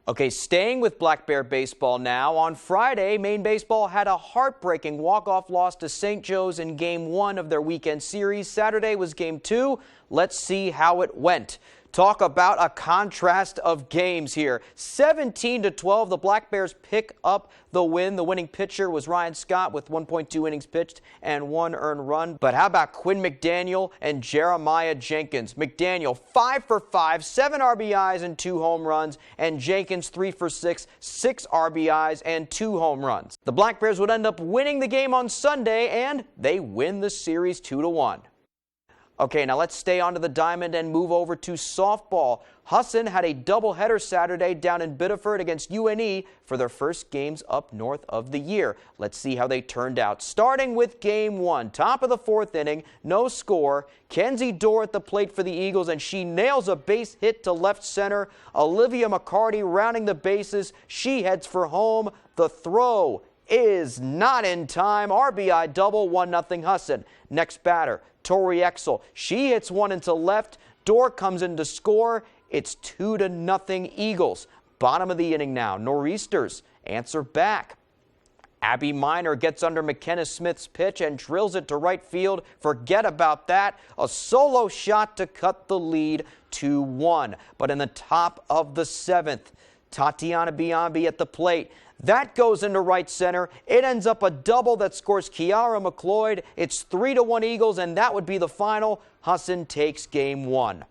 Okay, staying with Black Bear baseball now. On Friday, Maine baseball had a heartbreaking walk-off loss to St. Joe's in Game 1 of their weekend series. Saturday was Game 2. Let's see how it went. Talk about a contrast of games here. 17-12, the Black Bears pick up the win. The winning pitcher was Ryan Scott with 1.2 innings pitched and 1 earned run. But how about Quinn McDaniel and Jeremiah Jenkins? McDaniel 5 for 5, 7 RBIs and 2 home runs, and Jenkins 3 for 6, 6 RBIs and 2 home runs. The Black Bears would end up winning the game on Sunday, and they win the series 2-1. Okay, now let's stay onto the diamond and move over to softball. Husson had a doubleheader Saturday down in Biddeford against UNE for their first games up north of the year. Let's see how they turned out. Starting with Game 1, top of the 4th inning, no score. Kenzie Dorr at the plate for the Eagles, and she nails a base hit to left center. Olivia McCarty rounding the bases. She heads for home. The throw is not in time. RBI double, 1-0 Husson. Next batter, Tori Exel. She hits one into left. Dorr comes in to score. It's 2-0 Eagles. Bottom of the inning now. Nor'easters answer back. Abby Miner gets under McKenna Smith's pitch and drills it to right field. Forget about that. A solo shot to cut the lead 2-1. But in the top of the 7th, Tatiana Biambi at the plate. That goes into right center. It ends up a double that scores Kiara McLeod. It's 3-1 Eagles, and that would be the final. Husson takes Game 1.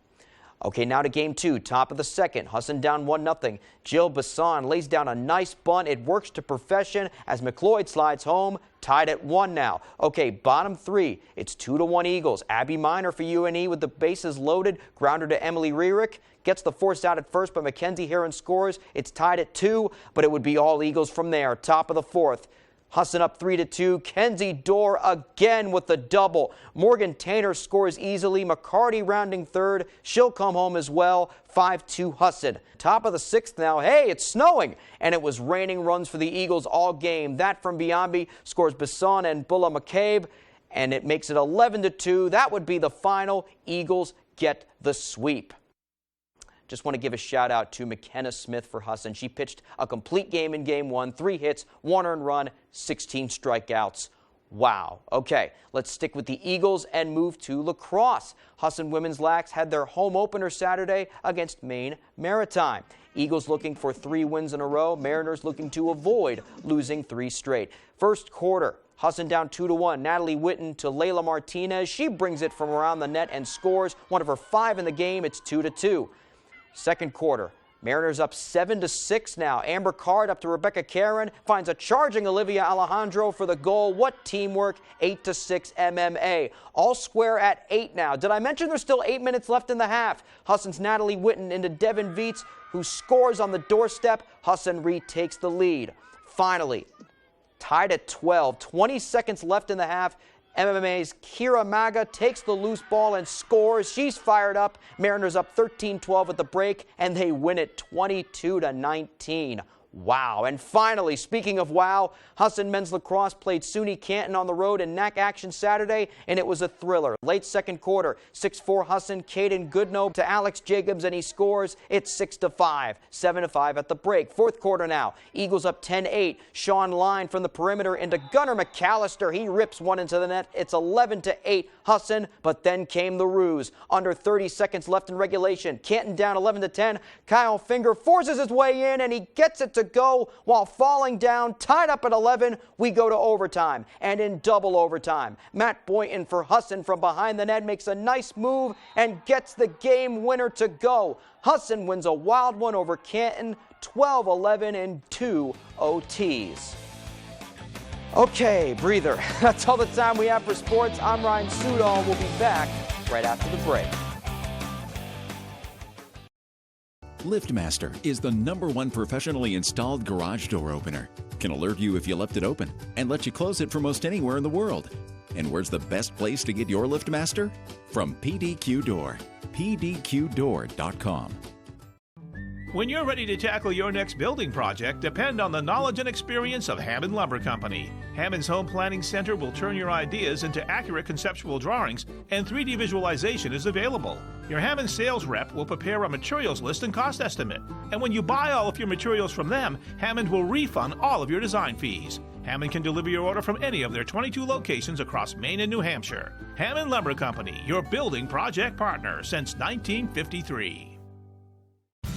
Okay, now to Game 2, top of the 2nd. Husson down 1-0. Jill Bassan lays down a nice bunt. It works to perfection as McLeod slides home. Tied at 1 now. Okay, bottom 3. It's 2-1 Eagles. Abby Miner for UNE with the bases loaded. Grounder to Emily Rierick. Gets the force out at first, but Mackenzie Heron scores. It's tied at 2, but it would be all Eagles from there. Top of the 4th. Husson up 3-2. Kenzie Dorr again with the double. Morgan Tainer scores easily. McCarty rounding 3rd. She'll come home as well. 5-2 Husson. Top of the 6th now. Hey, it's snowing. And it was raining runs for the Eagles all game. That from Biambi scores Bassan and Bulla McCabe. And it makes it 11-2. That would be the final. Eagles get the sweep. Just want to give a shout out to McKenna Smith for Husson. She pitched a complete game in Game 1, 3 hits, 1 earned run, 16 strikeouts. Wow. Okay, let's stick with the Eagles and move to lacrosse. Husson Women's Lax had their home opener Saturday against Maine Maritime. Eagles looking for 3 wins in a row. Mariners looking to avoid losing 3 straight. First quarter, Husson down 2-1. Natalie Witten to Layla Martinez. She brings it from around the net and scores. One of her 5 in the game. It's 2-2. Second quarter, Mariners up 7-6 now. Amber Card up to Rebecca Karen. Finds a charging Olivia Alejandro for the goal. What teamwork. 8-6 MMA. All square at 8 now. Did I mention there's still 8 minutes left in the half? Husson's Natalie Witten into Devin Viets, who scores on the doorstep. Husson retakes the lead. Finally, tied at 12. 20 seconds left in the half. MMA's Kira Maga takes the loose ball and scores. She's fired up. Mariners up 13-12 at the break, and they win it 22-19. Wow. And finally, speaking of wow, Husson men's lacrosse played SUNY Canton on the road in NAC action Saturday, and it was a thriller. Late second quarter, 6-4 Husson, Caden Goodnow to Alex Jacobs, and he scores. It's 6-5, 7-5 at the break. Fourth quarter now, Eagles up 10-8. Sean Line from the perimeter into Gunnar McAllister. He rips one into the net. It's 11-8 Husson, but then came the ruse. Under 30 seconds left in regulation. Canton down 11-10. Kyle Finger forces his way in, and he gets it to go while falling down. Tied up at 11, we go to overtime, and in double overtime, Matt Boynton for Husson from behind the net makes a nice move and gets the game winner to go. Husson wins a wild one over Canton, 12-11 in 2 OTs. Okay, breather. That's all the time we have for sports. I'm Ryan Sudol. We'll be back right after the break. LiftMaster is the #1 professionally installed garage door opener. Can alert you if you left it open and let you close it from most anywhere in the world. And where's the best place to get your LiftMaster? From PDQ Door. PDQDoor.com. When you're ready to tackle your next building project, depend on the knowledge and experience of Hammond Lumber Company. Hammond's Home Planning Center will turn your ideas into accurate conceptual drawings, and 3D visualization is available. Your Hammond sales rep will prepare a materials list and cost estimate. And when you buy all of your materials from them, Hammond will refund all of your design fees. Hammond can deliver your order from any of their 22 locations across Maine and New Hampshire. Hammond Lumber Company, your building project partner since 1953.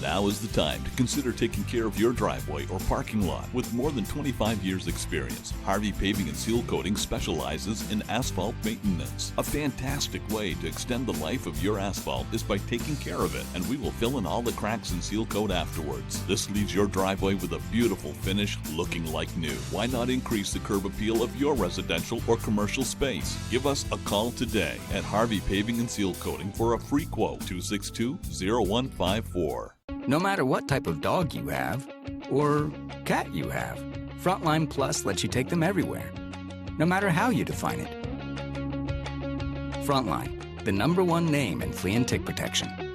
Now is the time to consider taking care of your driveway or parking lot. With more than 25 years experience, Harvey Paving and Seal Coating specializes in asphalt maintenance. A fantastic way to extend the life of your asphalt is by taking care of it, and we will fill in all the cracks and seal coat afterwards. This leaves your driveway with a beautiful finish looking like new. Why not increase the curb appeal of your residential or commercial space? Give us a call today at Harvey Paving and Seal Coating for a free quote, 262-0154. No matter what type of dog you have, or cat you have, Frontline Plus lets you take them everywhere, no matter how you define it. Frontline, the #1 name in flea and tick protection.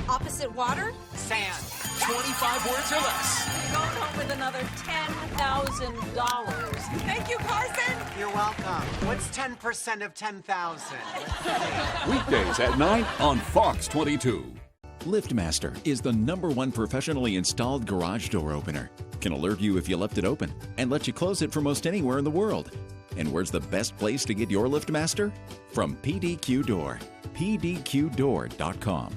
Opposite water? Sand. 25 words or less. Going home with another $10,000. Thank you, Carson. You're welcome. What's 10% of 10,000? Weekdays at 9 on Fox 22. LiftMaster is the #1 professionally installed garage door opener. Can alert you if you left it open and let you close it from most anywhere in the world. And where's the best place to get your LiftMaster? From PDQ Door. PDQDoor.com.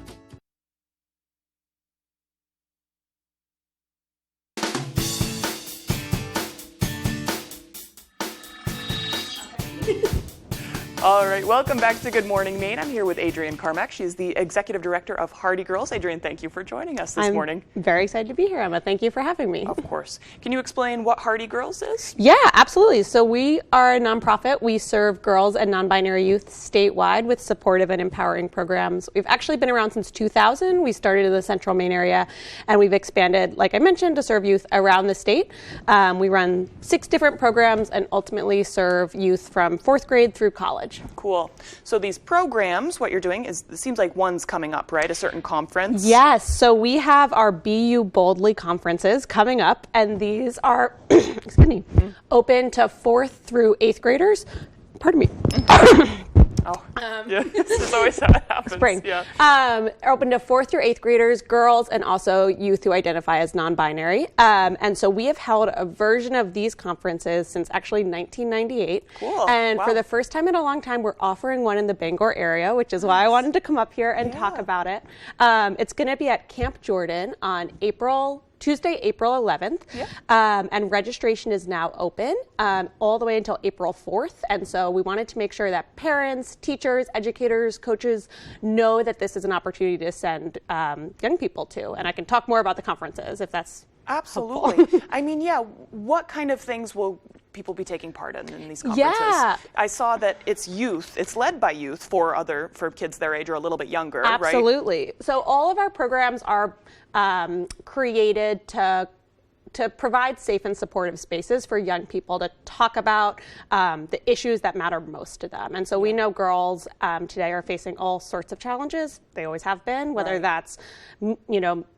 All right, welcome back to Good Morning Maine. I'm here with Adrienne Carmack. She's the Executive Director of Hardy Girls. Adrienne, thank you for joining us this morning. Very excited to be here, Emma. Thank you for having me. Of course. Can you explain what Hardy Girls is? Yeah, absolutely. So we are a nonprofit. We serve girls and non-binary youth statewide with supportive and empowering programs. We've actually been around since 2000. We started in the central Maine area, and we've expanded, like I mentioned, to serve youth around the state. We run 6 different programs and ultimately serve youth from 4th grade through college. Cool. So these programs, what you're doing is, it seems like one's coming up, right? A certain conference? Yes. So we have our Be You Boldly conferences coming up, and these are excuse me, open to 4th through 8th graders. Pardon me. Yeah, this is always how it happens. Spring. Yeah. Are open to 4th through 8th graders, girls, and also youth who identify as non-binary. And so we have held a version of these conferences since actually 1998. Cool. And Wow. for the first time in a long time, we're offering one in the Bangor area, which is why I wanted to come up here and talk about it. It's going to be at Camp Jordan on Tuesday, April 11th, and registration is now open all the way until April 4th. And so we wanted to make sure that parents, teachers, educators, coaches know that this is an opportunity to send young people to. And I can talk more about the conferences if that's Absolutely. I mean, what kind of things will people be taking part in these conferences? Yeah. I saw that it's youth. It's led by youth for kids their age or a little bit younger, right? Absolutely. So all of our programs are created to provide safe and supportive spaces for young people to talk about the issues that matter most to them. And so we know girls today are facing all sorts of challenges. They always have been, whether that's,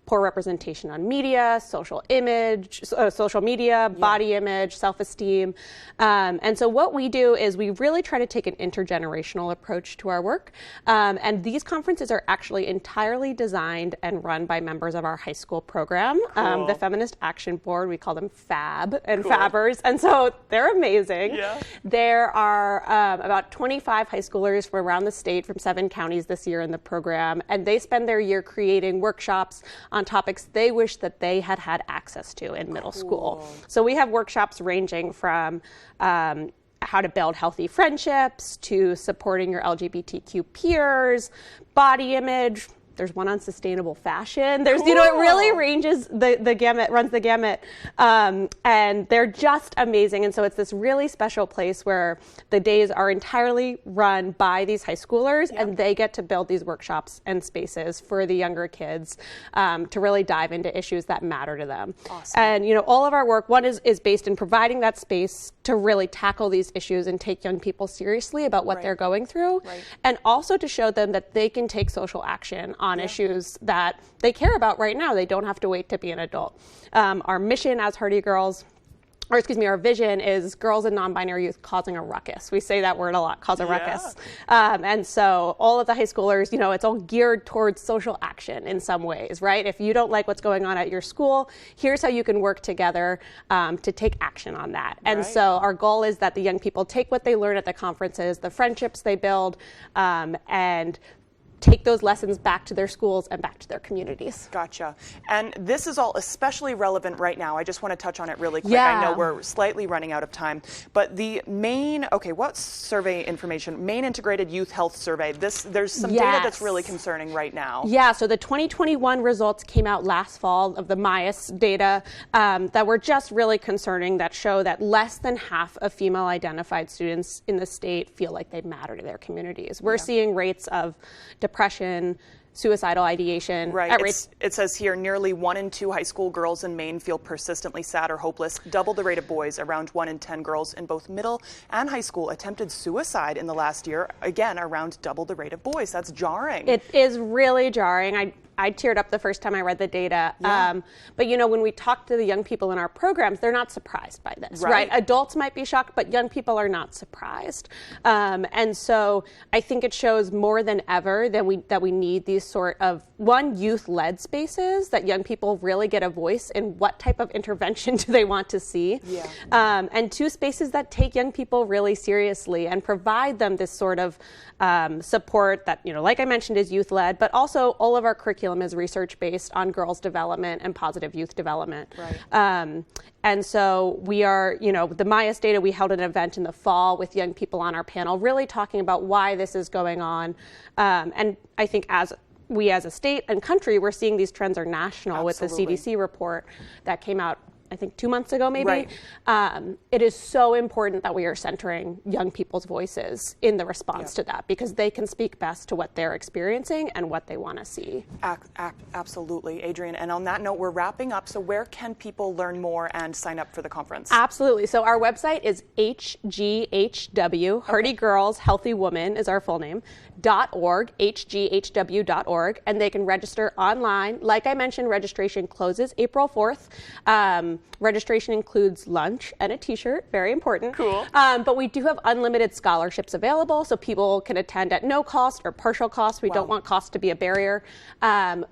poor representation on media, social media, body image, self-esteem. And so what we do is we really try to take an intergenerational approach to our work. And these conferences are actually entirely designed and run by members of our high school program, the Feminist Action Board. We call them FAB and Fabbers. And so they're amazing. Yeah. There are about 25 high schoolers from around the state from 7 counties this year in the program. And they spend their year creating workshops on topics they wish that they had had access to in middle school. So we have workshops ranging from how to build healthy friendships to supporting your LGBTQ peers, body image. There's one on sustainable fashion. There's, it really ranges the gamut, runs the gamut. And they're just amazing. And so it's this really special place where the days are entirely run by these high schoolers and they get to build these workshops and spaces for the younger kids to really dive into issues that matter to them. Awesome. And, all of our work, one is based in providing that space to really tackle these issues and take young people seriously about what they're going through. And also to show them that they can take social action on issues that they care about right now. They don't have to wait to be an adult. Our mission as Hardy Girls, our vision is girls and non-binary youth causing a ruckus. We say that word a lot, cause a ruckus. And so all of the high schoolers, it's all geared towards social action in some ways, right? If you don't like what's going on at your school, here's how you can work together to take action on that. And so our goal is that the young people take what they learn at the conferences, the friendships they build, and take those lessons back to their schools and back to their communities. Gotcha. And this is all especially relevant right now. I just want to touch on it really quick. I know we're slightly running out of time, but the main, what survey information? Main Integrated Youth Health Survey. There's some data that's really concerning right now. Yeah, so the 2021 results came out last fall of the MIAS data that were just really concerning, that show that less than half of female identified students in the state feel like they matter to their communities. We're seeing rates of depression, suicidal ideation. It says here nearly 1 in 2 high school girls in Maine feel persistently sad or hopeless, double the rate of boys. Around 1 in 10 girls in both middle and high school attempted suicide in the last year. Again, around double the rate of boys. That's jarring. It is really jarring. I teared up the first time I read the data. But when we talk to the young people in our programs, they're not surprised by this, right? Adults might be shocked, but young people are not surprised. And so I think it shows more than ever that we need these sort of, youth-led spaces, that young people really get a voice in what type of intervention do they want to see. And 2, spaces that take young people really seriously and provide them this sort of support that, like I mentioned, is youth-led, but also all of our curriculum is research-based on girls' development and positive youth development. And so we are, the MIAS data, we held an event in the fall with young people on our panel, really talking about why this is going on. And I think as a state and country, we're seeing these trends are national with the CDC report that came out, I think 2 months ago, maybe. It is so important that we are centering young people's voices in the response to that, because they can speak best to what they're experiencing and what they want to see. Absolutely, Adrienne. And on that note, we're wrapping up. So where can people learn more and sign up for the conference? Absolutely. So our website is HGHW, Hardy Girls, Healthy Woman is our full name, .org, hghw.org, and they can register online. Like I mentioned, registration closes April 4th. Registration includes lunch and a t-shirt, very important. Cool. But we do have unlimited scholarships available, so people can attend at no cost or partial cost. We don't want cost to be a barrier.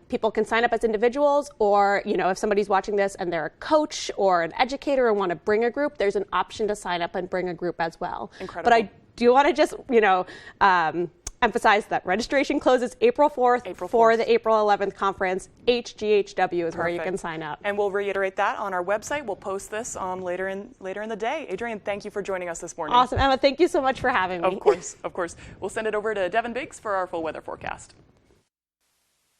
People can sign up as individuals, or if somebody's watching this and they're a coach or an educator and want to bring a group, there's an option to sign up and bring a group as well. Incredible. But I do want to just, emphasize that registration closes April 4th for the April 11th conference. HGHW is where you can sign up. And we'll reiterate that on our website. We'll post this later in the day. Adrienne, thank you for joining us this morning. Awesome, Emma. Thank you so much for having me. Of course. We'll send it over to Devin Biggs for our full weather forecast.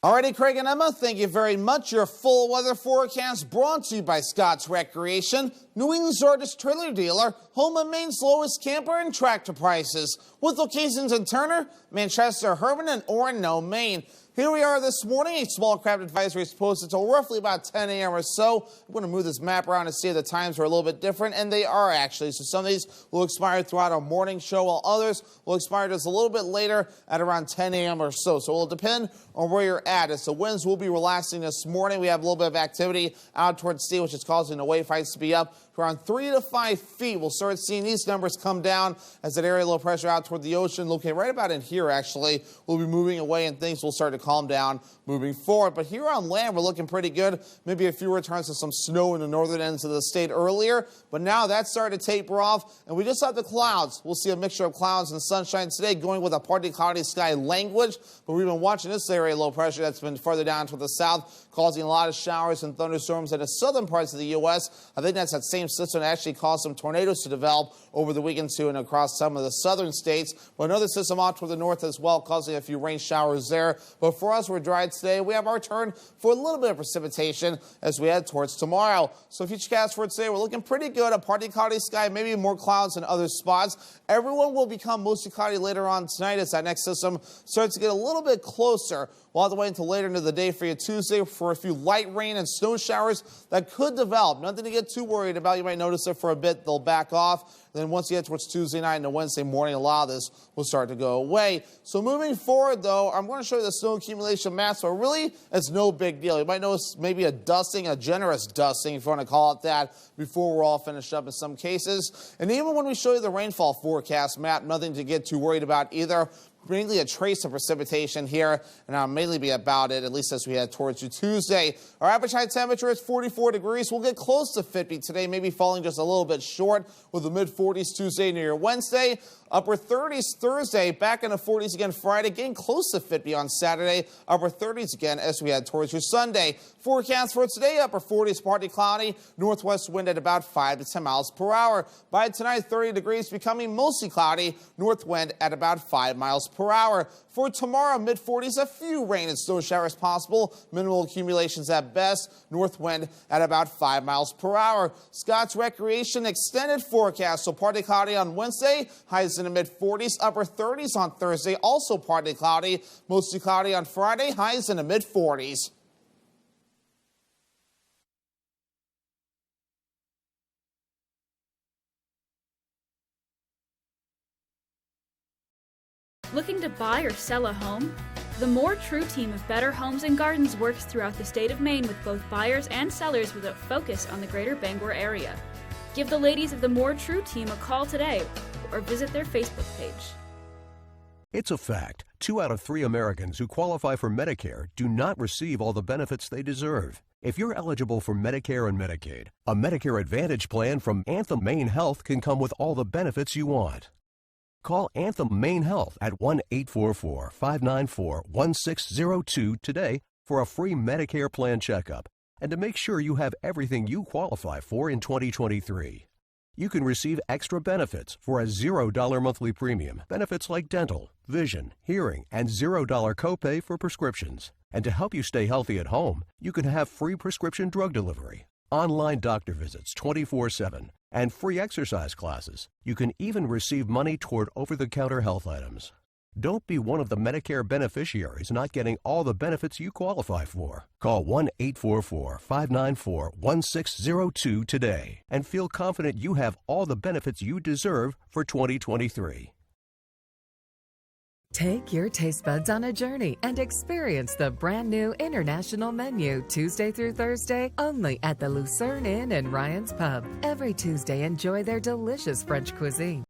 Alrighty, Craig and Emma, thank you very much. Your full weather forecast brought to you by Scott's Recreation, New England's largest trailer dealer, home of Maine's lowest camper and tractor prices, with locations in Turner, Manchester, Herman, and Orono, Maine. Here we are this morning. A small craft advisory is posted until roughly about 10 a.m. or so. I'm going to move this map around and see if the times are a little bit different, and they are actually. So some of these will expire throughout our morning show, while others will expire just a little bit later at around 10 a.m. or so. So it will depend on where you're at. As the winds will be relaxing this morning, we have a little bit of activity out towards sea, which is causing the wave heights to be up to around 3 to 5 feet. We'll start seeing these numbers come down as that area of low pressure out toward the ocean, located right about in here actually, will be moving away, and things will start to calm down moving forward. But here on land, we're looking pretty good. Maybe a few returns to some snow in the northern ends of the state earlier, but now that's starting to taper off, and we just have the clouds. We'll see a mixture of clouds and sunshine today, going with a partly cloudy sky language, but we've been watching this area of low pressure that's been further down toward the south, causing a lot of showers and thunderstorms in the southern parts of the U.S. I think that's that same system that actually caused some tornadoes to develop over the weekend too and across some of the southern states. But another system out toward the north as well, causing a few rain showers there. But for us, we're dry today. We have our turn for a little bit of precipitation as we head towards tomorrow. So futurecast for today, we're looking pretty good. A partly cloudy sky, maybe more clouds in other spots. Everyone will become mostly cloudy later on tonight as that next system starts to get a little bit closer. We'll have to wait until later into the day for you Tuesday for a few light rain and snow showers that could develop. Nothing to get too worried about. You might notice it for a bit. They'll back off. Then once you get towards Tuesday night and Wednesday morning, a lot of this will start to go away. So moving forward, though, I'm going to show you the snow accumulation maps, but really, it's no big deal. You might notice maybe a dusting, a generous dusting, if you want to call it that, before we're all finished up in some cases. And even when we show you the rainfall forecast map, nothing to get too worried about either. Mainly a trace of precipitation here, and I'll mainly be about it, at least as we head towards you Tuesday. Our average high temperature is 44 degrees. We'll get close to 50 today, maybe falling just a little bit short with the mid-40s Tuesday near your Wednesday. Upper 30s Thursday, back in the 40s again Friday, getting close to 50 on Saturday. Upper 30s again as we head towards your Sunday. Forecast for today, upper 40s, partly cloudy, northwest wind at about 5 to 10 miles per hour. By tonight, 30 degrees, becoming mostly cloudy, north wind at about 5 miles per hour. For tomorrow, mid-40s, a few rain and snow showers possible, minimal accumulations at best, north wind at about 5 miles per hour. Scott's Recreation extended forecast, so partly cloudy on Wednesday, highs in the mid-40s, upper 30s on Thursday, also partly cloudy, mostly cloudy on Friday, highs in the mid-40s. Looking to buy or sell a home? The More True team of Better Homes and Gardens works throughout the state of Maine with both buyers and sellers with a focus on the greater Bangor area. Give the ladies of the More True team a call today or visit their Facebook page. It's a fact. 2 out of 3 Americans who qualify for Medicare do not receive all the benefits they deserve. If you're eligible for Medicare and Medicaid, a Medicare Advantage plan from Anthem Maine Health can come with all the benefits you want. Call Anthem Maine Health at 1-844-594-1602 today for a free Medicare plan checkup and to make sure you have everything you qualify for in 2023. You can receive extra benefits for a $0 monthly premium, benefits like dental, vision, hearing, and $0 copay for prescriptions. And to help you stay healthy at home, you can have free prescription drug delivery, online doctor visits 24/7, and free exercise classes. You can even receive money toward over-the-counter health items. Don't be one of the Medicare beneficiaries not getting all the benefits you qualify for. Call 1-844-594-1602 today and feel confident you have all the benefits you deserve for 2023. Take your taste buds on a journey and experience the brand new international menu Tuesday through Thursday only at the Lucerne Inn and Ryan's Pub. Every Tuesday, enjoy their delicious French cuisine.